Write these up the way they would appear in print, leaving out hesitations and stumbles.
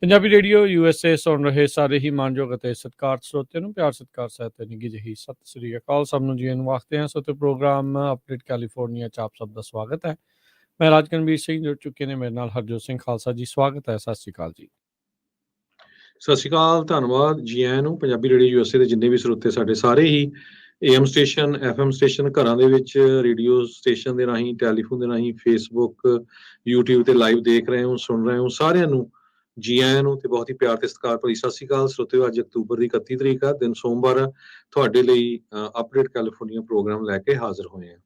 Punjabi radio USA ਸੁਣ ਰਹੇ ਸਾਰੇ ਹੀ ਮਾਨਯੋਗ ਅਤੇ ਸਤਿਕਾਰਤ ਸਰੋਤਿਆਂ ਨੂੰ ਪਿਆਰ ਸਤਿਕਾਰ ਸਹਿਤ ਤੇ ਨਿੱਘੀ ਜਿਹੀ ਸਤਿ ਸ੍ਰੀ ਅਕਾਲ। ਸਭ ਨੂੰ ਜੀ ਨੂੰ ਆਖਦੇ ਹਾਂ। ਸੋ ਤੇ ਪ੍ਰੋਗਰਾਮ ਅਪਡੇਟ ਕੈਲੀਫੋਰਨੀਆ 'ਚ ਆਪ ਸਭ ਦਾ ਸਵਾਗਤ ਹੈ। ਮੈਂ ਰਾਜਕਨਵੀਰ ਸਿੰਘ ਜੁੜ ਚੁੱਕੇ ਨੇ ਮੇਰੇ ਨਾਲ ਹਰਜੋਤ ਸਿੰਘ ਖਾਲਸਾ ਜੀ। ਸਵਾਗਤ ਹੈ, ਸਤਿ ਸ੍ਰੀ ਅਕਾਲ ਜੀ। ਸਤਿ ਸ਼੍ਰੀ ਅਕਾਲ, ਧੰਨਵਾਦ ਜੀ ਆਇਆਂ ਨੂੰ। ਪੰਜਾਬੀ ਰੇਡੀਓ USA ਦੇ ਜਿੰਨੇ ਵੀ ਸਰੋਤੇ ਸਾਡੇ ਸਾਰੇ ਹੀ AM ਸਟੇਸ਼ਨ, FM ਸਟੇਸ਼ਨ, ਘਰਾਂ ਦੇ ਵਿੱਚ ਰੇਡੀਓ ਸਟੇਸ਼ਨ ਦੇ ਰਾਹੀਂ, ਟੈਲੀਫੋਨ ਦੇ ਰਾਹੀਂ, ਫੇਸਬੁੱਕ, YouTube ਤੇ ਲਾਈਵ ਦੇਖ ਰਹੇ ਹੋ, ਸੁਣ ਰਹੇ ਹੋ, ਸਾਰਿਆਂ ਨੂੰ ਜੀ ਆਇਆਂ ਨੂੰ ਤੇ ਬਹੁਤ ਹੀ ਪਿਆਰ ਤੇ ਸਤਿਕਾਰ ਭਰੀ ਸਤਿ ਸ਼੍ਰੀ ਅਕਾਲ ਸਰੋਤਿਓ। ਅੱਜ ਅਕਤੂਬਰ ਦੀ 31 ਤਰੀਕ ਆ, ਦਿਨ ਸੋਮਵਾਰ ਆ। ਤੁਹਾਡੇ ਲਈ ਅਪਡੇਟ ਕੈਲੀਫੋਰਨੀਆ ਪ੍ਰੋਗਰਾਮ ਲੈ ਕੇ ਹਾਜ਼ਰ ਹੋਏ ਆ।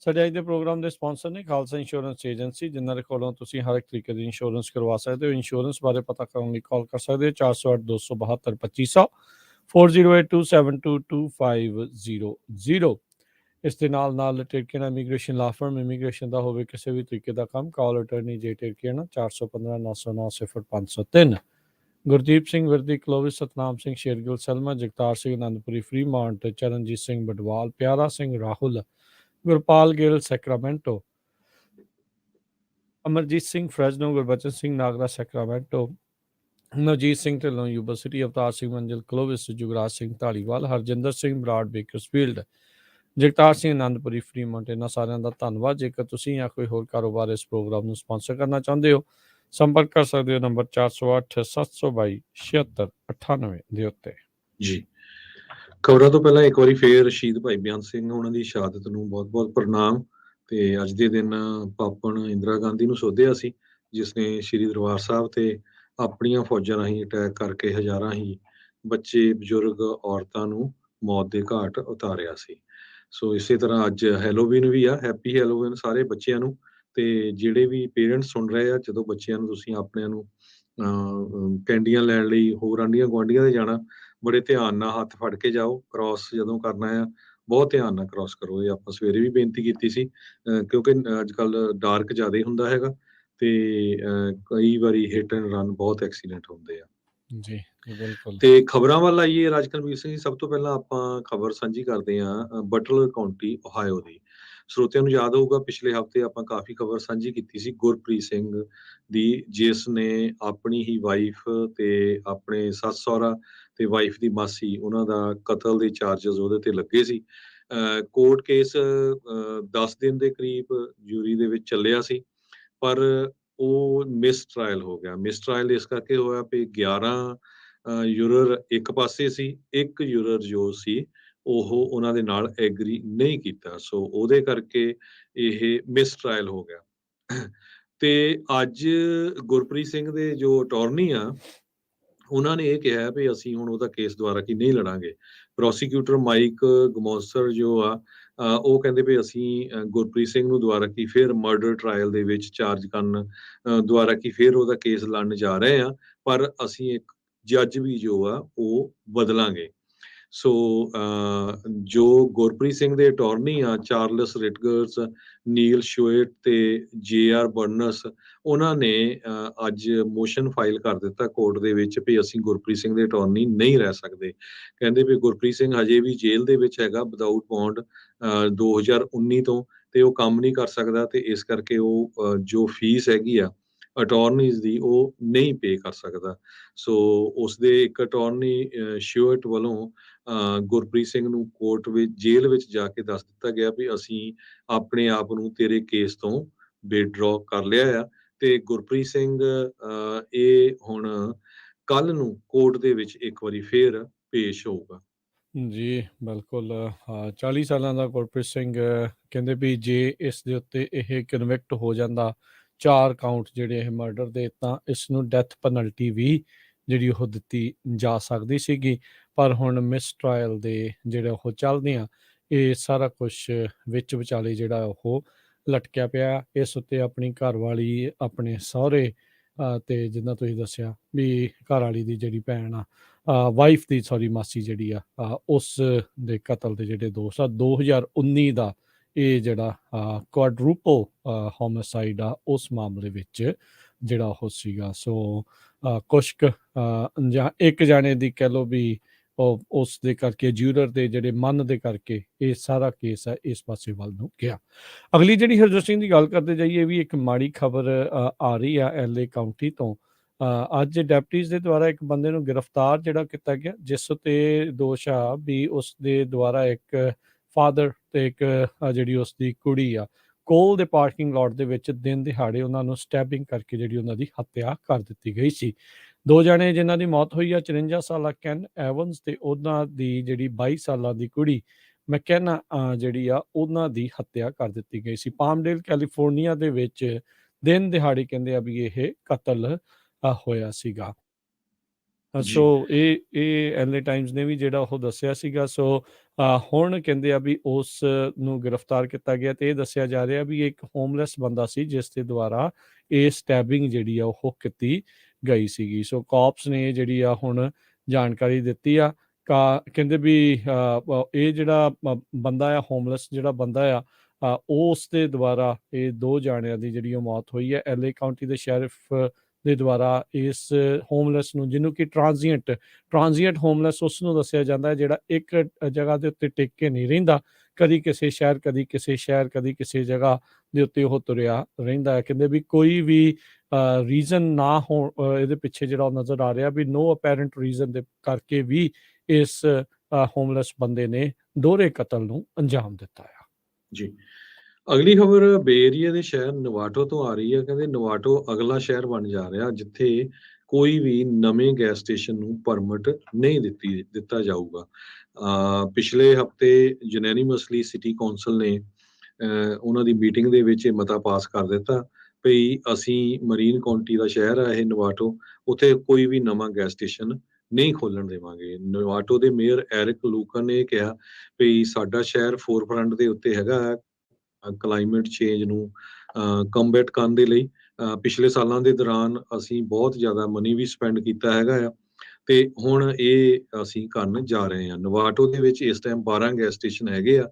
ਸਾਡੇ ਅੱਜ ਦੇ ਪ੍ਰੋਗਰਾਮ ਦੇ ਸਪਾਂਸਰ ਨੇ ਖਾਲਸਾ ਇੰਸ਼ੋਰੈਂਸ ਏਜੰਸੀ, ਜਿਨ੍ਹਾਂ ਦੇ ਕੋਲੋਂ ਤੁਸੀਂ ਹਰ ਇੱਕ ਤਰੀਕੇ ਦੀ ਇੰਸ਼ੋਰੈਂਸ ਕਰਵਾ ਸਕਦੇ ਹੋ। ਇੰਸ਼ੋਰੈਂਸ ਬਾਰੇ ਪਤਾ ਕਰਨ ਲਈ ਕਾਲ ਕਰ ਸਕਦੇ ਹੋ 408 272 2500 4082722500। ਇਸ ਦੇ ਨਾਲ ਟਿਰਕੇਨਾ ਇਮੀਗ੍ਰੇਸ਼ਨ ਲਾ ਫਰਮ, ਇਮੀਗ੍ਰੇਸ਼ਨ ਦਾ ਹੋਵੇ ਕਿਸੇ ਵੀ ਤਰੀਕੇ ਦਾ ਕੰਮ, ਕਾਲ ਅਟਰਨੀ ਜੇ ਟਿਰਕੇਨਾ 415 909 0503। Gurdeep Singh Virdi, Clovis, Satnam Singh Shergill, Salma, Jagtar Singh Anandpuri, Fremont, Charanjit Singh Badwal, Pyara Singh Rahul, Gurpal Gill Sacramento, Amarjit Singh Fresno, Gurbachan Singh Nagra Sacramento, Navjit Singh Dhillon Yuba City, Avtar Singh Manzil Clovis, Jugraj Singh Dhaliwal, Harjinder Singh Brar Bakersfield, Jagtar Singh Anandpuri Fremont. ਇਹਨਾਂ ਸਾਰਿਆਂ ਦਾ ਧੰਨਵਾਦ। ਜੇਕਰ ਤੁਸੀਂ ਜਾਂ ਕੋਈ ਹੋਰ ਕਾਰੋਬਾਰ ਇਸ ਪ੍ਰੋਗਰਾਮ ਨੂੰ ਸਪਾਂਸਰ ਕਰਨਾ ਚਾਹੁੰਦੇ ਹੋ, ਸੰਪਰਕ ਕਰ ਸਕਦੇ ਹੋ ਨੰਬਰ 408 722 7698 ਦੇ ਉੱਤੇ। ਜੀ, ਖਬਰਾਂ ਤੋਂ ਪਹਿਲਾਂ ਇੱਕ ਵਾਰੀ ਫੇਰ ਸ਼ਹੀਦ ਭਾਈ ਬੇਅੰਤ ਸਿੰਘ ਉਹਨਾਂ ਦੀ ਸ਼ਹਾਦਤ ਨੂੰ ਬਹੁਤ-ਬਹੁਤ ਪ੍ਰਣਾਮ। ਤੇ ਅੱਜ ਦੇ ਦਿਨ ਪਾਪਣ ਇੰਦਰਾ ਗਾਂਧੀ ਨੂੰ ਸੋਧਿਆ ਸੀ, ਜਿਸ ਨੇ ਸ਼੍ਰੀ ਦਰਬਾਰ ਸਾਹਿਬ ਤੇ ਆਪਣੀਆਂ ਫੌਜਾਂ ਰਾਹੀਂ ਅਟੈਕ ਕਰਕੇ ਹਜ਼ਾਰਾਂ ਹੀ ਬੱਚੇ, ਬਜ਼ੁਰਗ, ਔਰਤਾਂ ਨੂੰ ਮੌਤ ਦੇ ਘਾਟ ਉਤਾਰਿਆ ਸੀ। ਸੋ ਇਸੇ ਤਰ੍ਹਾਂ ਅੱਜ ਹੈਲੋਵੀਨ ਵੀ ਆ। ਹੈਪੀ ਹੈਲੋਵੀਨ ਸਾਰੇ ਬੱਚਿਆਂ ਨੂੰ। ਤੇ ਜਿਹੜੇ ਵੀ ਪੇਰੈਂਟਸ ਸੁਣ ਰਹੇ ਆ, ਜਦੋਂ ਬੱਚਿਆਂ ਨੂੰ ਤੁਸੀਂ ਆਪਣਿਆਂ ਨੂੰ ਕੈਂਡੀਆਂ ਲੈਣ ਲਈ ਹੋਰ ਆਂਢੀਆਂ ਗੁਆਂਢੀਆਂ ਦੇ ਜਾਣਾ, ਬੜੇ ਧਿਆਨ ਨਾਲ ਹੱਥ ਫੜ ਕੇ ਜਾਓ। ਕ੍ਰਾਸ ਜਦੋਂ ਕਰਨਾ ਆ, ਬਹੁਤ ਧਿਆਨ ਨਾਲ ਕ੍ਰਾਸ ਕਰੋ। ਇਹ ਆਪਾਂ ਸਵੇਰੇ ਵੀ ਬੇਨਤੀ ਕੀਤੀ ਸੀ, ਕਿਉਂਕਿ ਅੱਜ ਕੱਲ੍ਹ ਡਾਰਕ ਜ਼ਿਆਦਾ ਹੁੰਦਾ ਹੈਗਾ ਤੇ ਕਈ ਵਾਰੀ ਹਿੱਟ ਐਂਡ ਰਨ, ਬਹੁਤ ਐਕਸੀਡੈਂਟ ਹੁੰਦੇ ਆ। ਜੀ ਬਿਲਕੁਲ। ਤੇ ਖਬਰਾਂ ਵੱਲ ਆਈਏ ਰਾਜਕਨਵੀਰ ਸਿੰਘ ਜੀ। ਸਭ ਤੋਂ ਪਹਿਲਾਂ ਆਪਾਂ ਖਬਰ ਸਾਂਝੀ ਕਰਦੇ ਹਾਂ ਬਟਲਰ ਕਾਉਂਟੀ, ਓਹਾਇਓ ਦੀ। ਸਰੋਤਿਆਂ ਨੂੰ ਯਾਦ ਹੋਊਗਾ, ਪਿਛਲੇ ਹਫ਼ਤੇ ਆਪਾਂ ਕਾਫੀ ਖਬਰ ਸਾਂਝੀ ਕੀਤੀ ਸੀ ਗੁਰਪ੍ਰੀਤ ਸਿੰਘ ਦੀ, ਜਿਸ ਨੇ ਆਪਣੀ ਹੀ ਵਾਈਫ ਤੇ ਆਪਣੇ ਸੱਸ ਸਹੁਰਾ ਤੇ ਵਾਈਫ ਦੀ ਮਾਸੀ, ਉਹਨਾਂ ਦਾ ਕਤਲ ਦੇ ਚਾਰਜਸ ਉਹਦੇ ਤੇ ਲੱਗੇ ਸੀ। ਕੋਰਟ ਕੇਸ 10 ਦਿਨ ਦੇ ਕਰੀਬ ਜੂਰੀ ਦੇ ਵਿੱਚ ਚੱਲਿਆ ਸੀ, ਪਰ ਉਹ ਮਿਸ ਟਰਾਇਲ ਹੋ ਗਿਆ। ਮਿਸ ਟਰਾਇਲ ਇਸ ਕਰਕੇ ਹੋਇਆ ਵੀ 11 ਯੂਰਰ ਇੱਕ ਪਾਸੇ ਸੀ, ਇੱਕ ਯੂਰਰ ਜੋ ਸੀ ਉਹ ਉਹਨਾਂ ਦੇ ਨਾਲ ਐਗਰੀ ਨਹੀਂ ਕੀਤਾ। ਸੋ ਉਹਦੇ ਕਰਕੇ ਇਹ ਮਿਸ ਟਰਾਇਲ ਹੋ ਗਿਆ। ਤੇ ਅੱਜ ਗੁਰਪ੍ਰੀਤ ਸਿੰਘ ਦੇ ਜੋ ਅਟਾਰਨੀ ਆ, ਉਹਨਾਂ ਨੇ ਇਹ ਕਿਹਾ ਵੀ ਅਸੀਂ ਹੁਣ ਉਹਦਾ ਕੇਸ ਦੁਬਾਰਾ ਕੀ ਨਹੀਂ ਲੜਾਂਗੇ। ਪ੍ਰੋਸੀਕਿਊਟਰ ਮਾਈਕ ਗਮੋਸਰ ਜੋ ਆ, ਉਹ ਕਹਿੰਦੇ ਵੀ ਅਸੀਂ ਗੁਰਪ੍ਰੀਤ ਸਿੰਘ ਨੂੰ ਦੁਬਾਰਾ ਕੀ ਫਿਰ ਮਰਡਰ ਟਰਾਇਲ ਦੇ ਵਿੱਚ ਚਾਰਜ ਕਰਨ, ਦੁਬਾਰਾ ਕੀ ਫਿਰ ਉਹਦਾ ਕੇਸ ਲੜਨ ਜਾ ਰਹੇ ਆ, ਪਰ ਅਸੀਂ ਇੱਕ ਜੱਜ ਵੀ ਜੋ ਆ ਉਹ ਬਦਲਾਂਗੇ। ਸੋ ਜੋ ਗੁਰਪ੍ਰੀਤ ਸਿੰਘ ਦੇ ਅਟਾਰਨੀ ਆ, ਚਾਰਲਸ ਰਿਟਗਰਸ, ਨੀਲ ਸ਼ੋਏਟ ਤੇ JR ਬਰਨਸ, ਉਹਨਾਂ ਨੇ ਅੱਜ ਮੋਸ਼ਨ ਫਾਈਲ ਕਰ ਦਿੱਤਾ ਕੋਰਟ ਦੇ ਵਿੱਚ ਵੀ ਅਸੀਂ ਗੁਰਪ੍ਰੀਤ ਸਿੰਘ ਦੇ ਅਟਾਰਨੀ ਨਹੀਂ ਰਹਿ ਸਕਦੇ। ਕਹਿੰਦੇ ਵੀ ਗੁਰਪ੍ਰੀਤ ਸਿੰਘ ਹਜੇ ਵੀ ਜੇਲ੍ਹ ਦੇ ਵਿੱਚ ਹੈਗਾ ਵਿਦਆਊਟ ਬੌਂਡ 2019 ਤੋਂ, ਤੇ ਉਹ ਕੰਮ ਨਹੀਂ ਕਰ ਸਕਦਾ, ਤੇ ਇਸ ਕਰਕੇ ਉਹ ਜੋ ਫੀਸ ਹੈਗੀ ਆ ਅਟਾਰਨੀਜ਼ ਦੀ ਉਹ ਨਹੀਂ ਪੇ ਕਰ ਸਕਦਾ। ਸੋ ਉਸਦੇ ਇੱਕ ਅਟਾਰਨੀ ਸ਼ਿਓਟ ਵੱਲੋਂ ਗੁਰਪ੍ਰੀਤ ਸਿੰਘ ਨੂੰ ਕੋਰਟ ਵਿੱਚ, ਜੇਲ੍ਹ ਵਿੱਚ ਜਾ ਕੇ ਦੱਸ ਦਿੱਤਾ ਗਿਆ ਵੀ ਅਸੀਂ ਆਪਣੇ ਆਪ ਨੂੰ ਤੇਰੇ ਕੇਸ ਤੋਂ ਵਿਦਡਰਾਅ ਕਰ ਲਿਆ ਆ। ਤੇ ਗੁਰਪ੍ਰੀਤ ਸਿੰਘ ਇਹ ਹੁਣ ਕੱਲ ਨੂੰ ਕੋਰਟ ਦੇ ਵਿੱਚ ਇੱਕ ਵਾਰੀ ਫੇਰ ਪੇਸ਼ ਹੋਊਗਾ। ਜੀ ਬਿਲਕੁਲ। 40 ਸਾਲਾਂ ਦਾ ਗੁਰਪ੍ਰੀਤ ਸਿੰਘ ਕਹਿੰਦੇ ਵੀ ਜੇ ਇਸ ਦੇ ਉੱਤੇ ਇਹ ਕਨਵਿਕਟ ਹੋ ਜਾਂਦਾ, 4 ਕਾਊਂਟ ਜਿਹੜੇ ਇਹ ਮਰਡਰ ਦੇ, ਤਾਂ ਇਸ ਨੂੰ ਡੈਥ ਪੈਨਲਟੀ ਵੀ ਜਿਹੜੀ ਉਹ ਦਿੱਤੀ ਜਾ ਸਕਦੀ ਸੀਗੀ। ਪਰ ਹੁਣ ਮਿਸ ਟਰਾਇਲ ਦੇ ਜਿਹੜੇ ਉਹ ਚੱਲਦੇ ਆ, ਇਹ ਸਾਰਾ ਕੁਛ ਵਿੱਚ ਵਿਚਾਲੇ ਜਿਹੜਾ ਉਹ ਲਟਕਿਆ ਪਿਆ। ਇਸ ਉੱਤੇ ਆਪਣੀ ਘਰਵਾਲੀ, ਆਪਣੇ ਸਹੁਰੇ ਤੇ ਜਿੱਦਾਂ ਤੁਸੀਂ ਦੱਸਿਆ ਵੀ ਘਰਵਾਲੀ ਦੀ ਜਿਹੜੀ ਭੈਣ ਆ, ਵਾਈਫ ਦੀ ਸੌਰੀ ਮਾਸੀ ਜਿਹੜੀ ਆ, ਉਸ ਦੇ ਕਤਲ ਦੇ ਜਿਹੜੇ ਦੋਸ਼ ਆ 2019 ਦਾ ਇਹ ਜਿਹੜਾ ਕੁਆਡਰੂਪਲ ਹੋਮਿਸਾਈਡ ਆ, ਉਸ ਮਾਮਲੇ ਵਿੱਚ ਜਿਹੜਾ ਉਹ ਸੀਗਾ। ਸੋ ਕੁਛ ਕੁ ਜਾਂ ਇੱਕ ਜਾਣੇ ਦੀ ਕਹਿ ਲਓ ਵੀ ਉਹ ਉਸ ਦੇ ਕਰਕੇ, ਜੂਰਰ ਦੇ ਜਿਹੜੇ ਮਨ ਦੇ ਕਰਕੇ ਇਹ ਸਾਰਾ ਕੇਸ ਹੈ ਇਸ ਪਾਸੇ ਵੱਲ ਨੂੰ ਗਿਆ। ਅਗਲੀ ਜਿਹੜੀ ਹਰਜੋਤ ਸਿੰਘ ਦੀ ਗੱਲ ਕਰਦੇ ਜਾਈਏ, ਵੀ ਇੱਕ ਮਾੜੀ ਖਬਰ ਆ ਰਹੀ ਆ LA ਕਾਊਂਟੀ ਤੋਂ, ਅੱਜ ਡੈਪਟੀਜ਼ ਦੇ ਦੁਆਰਾ ਇੱਕ ਬੰਦੇ ਨੂੰ ਗ੍ਰਿਫਤਾਰ ਜਿਹੜਾ ਕੀਤਾ ਗਿਆ, ਜਿਸ ਉੱਤੇ ਦੋਸ਼ ਆ ਵੀ ਉਸ ਦੇ ਦੁਆਰਾ ਇੱਕ ਫਾਦਰ ਤੇ ਇੱਕ ਜਿਹੜੀ ਉਸ ਦੀ ਕੁੜੀ ਆ, ਕੋਲ ਦੇ ਪਾਰਕਿੰਗ ਲੋਟ ਦੇ ਵਿੱਚ ਦਿਨ ਦਿਹਾੜੇ ਉਹਨਾਂ ਨੂੰ ਸਟੈਬਿੰਗ ਕਰਕੇ ਜਿਹੜੀ ਉਹਨਾਂ ਦੀ ਹੱਤਿਆ ਕਰ ਦਿੱਤੀ ਗਈ ਸੀ। 2 ਜਣੇ ਜਿਨ੍ਹਾਂ ਦੀ ਮੌਤ ਹੋਈ ਆ, 54 ਸਾਲਾ ਕੈਨ ਐਵਨਸ ਤੇ ਉਹਨਾਂ ਦੀ ਜਿਹੜੀ 22 ਸਾਲਾਂ ਦੀ ਕੁੜੀ ਮੈਕੈਨਾ ਜਿਹੜੀ ਆ, ਉਹਨਾਂ ਦੀ ਹੱਤਿਆ ਕਰ ਦਿੱਤੀ ਗਈ ਸੀ। ਪਾਮਡੇਲ ਕੈਲੀਫੋਰਨੀਆ ਦੇ ਵਿੱਚ ਦਿਨ ਦਿਹਾੜੇ ਕਹਿੰਦੇ ਆ ਵੀ ਇਹ ਕਤਲ ਹੋਇਆ ਸੀਗਾ। ਸੋ ਜੀ। ਇਹ ਐਲਏ ਟਾਈਮਜ਼ ਨੇ ਵੀ ਜਿਹੜਾ ਉਹ ਦੱਸਿਆ ਸੀਗਾ। ਸੋ ਹੁਣ ਕਹਿੰਦੇ ਆ ਵੀ ਉਸ ਨੂੰ ਗ੍ਰਿਫਤਾਰ ਕੀਤਾ ਗਿਆ ਤੇ ਇਹ ਦੱਸਿਆ ਜਾ ਰਿਹਾ ਵੀ ਇਹ ਇੱਕ ਹੋਮਲੈਸ ਬੰਦਾ ਸੀ, ਜਿਸ ਦੇ ਦੁਆਰਾ ਇਹ ਸਟੈਬਿੰਗ ਜਿਹੜੀ ਆ ਉਹ ਕੀਤੀ ਗਈ ਸੀਗੀ। ਸੋ ਕਾਪਸ ਨੇ ਜਿਹੜੀ ਆ ਹੁਣ ਜਾਣਕਾਰੀ ਦਿੱਤੀ ਆ। ਕਹਿੰਦੇ ਵੀ ਇਹ ਜਿਹੜਾ ਬੰਦਾ ਆ, ਹੋਮਲੈਸ ਜਿਹੜਾ ਬੰਦਾ ਆ, ਉਸ ਦੇ ਦੁਆਰਾ ਇਹ 2 ਜਾਣਿਆਂ ਦੀ ਜਿਹੜੀ ਉਹ ਮੌਤ ਹੋਈ ਹੈ। ਐਲਏ ਕਾਊਂਟੀ ਦੇ ਸ਼ੈਰਿਫ ਦੇ ਦੁਆਰਾ ਇਸ ਹੋਮਲੈਸ ਨੂੰ, ਜਿਹਨੂੰ ਕਿ ਟ੍ਰਾਂਜ਼ੀਐਂਟ ਹੋਮਲੈਸ ਉਸ ਨੂੰ ਦੱਸਿਆ ਜਾਂਦਾ ਹੈ, ਜਿਹੜਾ ਇੱਕ ਜਗ੍ਹਾ ਦੇ ਉੱਤੇ ਟਿਕ ਕੇ ਨਹੀਂ ਰਹਿੰਦਾ, ਕਦੀ ਕਿਸੇ ਸ਼ਹਿਰ, ਕਦੀ ਕਿਸੇ ਸ਼ਹਿਰ, ਕਦੀ ਕਿਸੇ ਜਗ੍ਹਾ ਦੇ ਉੱਤੇ ਉਹ ਤੁਰਿਆ ਰਹਿੰਦਾ ਹੈ। ਕਹਿੰਦੇ ਵੀ ਕੋਈ ਵੀ ਰੀਜ਼ਨ ਨਾ ਹੋ ਇਹਦੇ ਪਿੱਛੇ ਜਿਹੜਾ ਉਹ ਨਜ਼ਰ ਆ ਰਿਹਾ, ਵੀ ਨੋ ਅਪੈਰੈਂਟ ਰੀਜ਼ਨ ਦੇ ਕਰਕੇ ਵੀ ਇਸ ਹੋਮਲੈਸ ਬੰਦੇ ਨੇ ਦੋਹਰੇ ਕਤਲ ਨੂੰ ਅੰਜਾਮ ਦਿੱਤਾ ਆ। ਜੀ। ਅਗਲੀ ਖਬਰ ਬੇ ਏਰੀਆ ਦੇ ਸ਼ਹਿਰ ਨਵਾਟੋ ਤੋਂ ਆ ਰਹੀ ਹੈ। ਕਹਿੰਦੇ ਨਵਾਟੋ ਅਗਲਾ ਸ਼ਹਿਰ ਬਣ ਜਾ ਰਿਹਾ ਜਿੱਥੇ ਕੋਈ ਵੀ ਨਵੇਂ ਗੈਸ ਸਟੇਸ਼ਨ ਨੂੰ ਪਰਮਿਟ ਨਹੀਂ ਦਿੱਤਾ ਜਾਊਗਾ। ਪਿਛਲੇ ਹਫ਼ਤੇ ਯੂਨੈਨਿਮਸਲੀ ਸਿਟੀ ਕੌਂਸਲ ਨੇ ਉਹਨਾਂ ਦੀ ਮੀਟਿੰਗ ਦੇ ਵਿੱਚ ਇਹ ਮਤਾ ਪਾਸ ਕਰ ਦਿੱਤਾ ਵੀ ਅਸੀਂ ਮਰੀਨ ਕਾਉਂਟੀ ਦਾ ਸ਼ਹਿਰ ਆ ਇਹ ਨਵਾਟੋ, ਉੱਥੇ ਕੋਈ ਵੀ ਨਵਾਂ ਗੈਸ ਸਟੇਸ਼ਨ ਨਹੀਂ ਖੋਲਣ ਦੇਵਾਂਗੇ। ਨਵਾਟੋ ਦੇ ਮੇਅਰ ਐਰਿਕ ਲੂਕਨ ਨੇ ਕਿਹਾ ਵੀ ਸਾਡਾ ਸ਼ਹਿਰ ਫੋਰਫਰੰਟ ਦੇ ਉੱਤੇ ਹੈਗਾ ਕਲਾਈਮੇਟ ਚੇਂਜ ਨੂੰ ਕੰਬੈਟ ਕਰਨ ਦੇ ਲਈ। ਪਿਛਲੇ ਸਾਲਾਂ ਦੇ ਦੌਰਾਨ ਅਸੀਂ ਬਹੁਤ ਜ਼ਿਆਦਾ ਮਨੀ ਵੀ ਸਪੈਂਡ ਕੀਤਾ ਹੈਗਾ ਆ ਤੇ ਹੁਣ ਇਹ ਅਸੀਂ ਕਰਨ ਜਾ ਰਹੇ ਹਾਂ। ਨਵਾਟੋ ਦੇ ਵਿੱਚ ਇਸ ਟਾਈਮ 12 ਗੈਸ ਸਟੇਸ਼ਨ ਹੈਗੇ ਆ,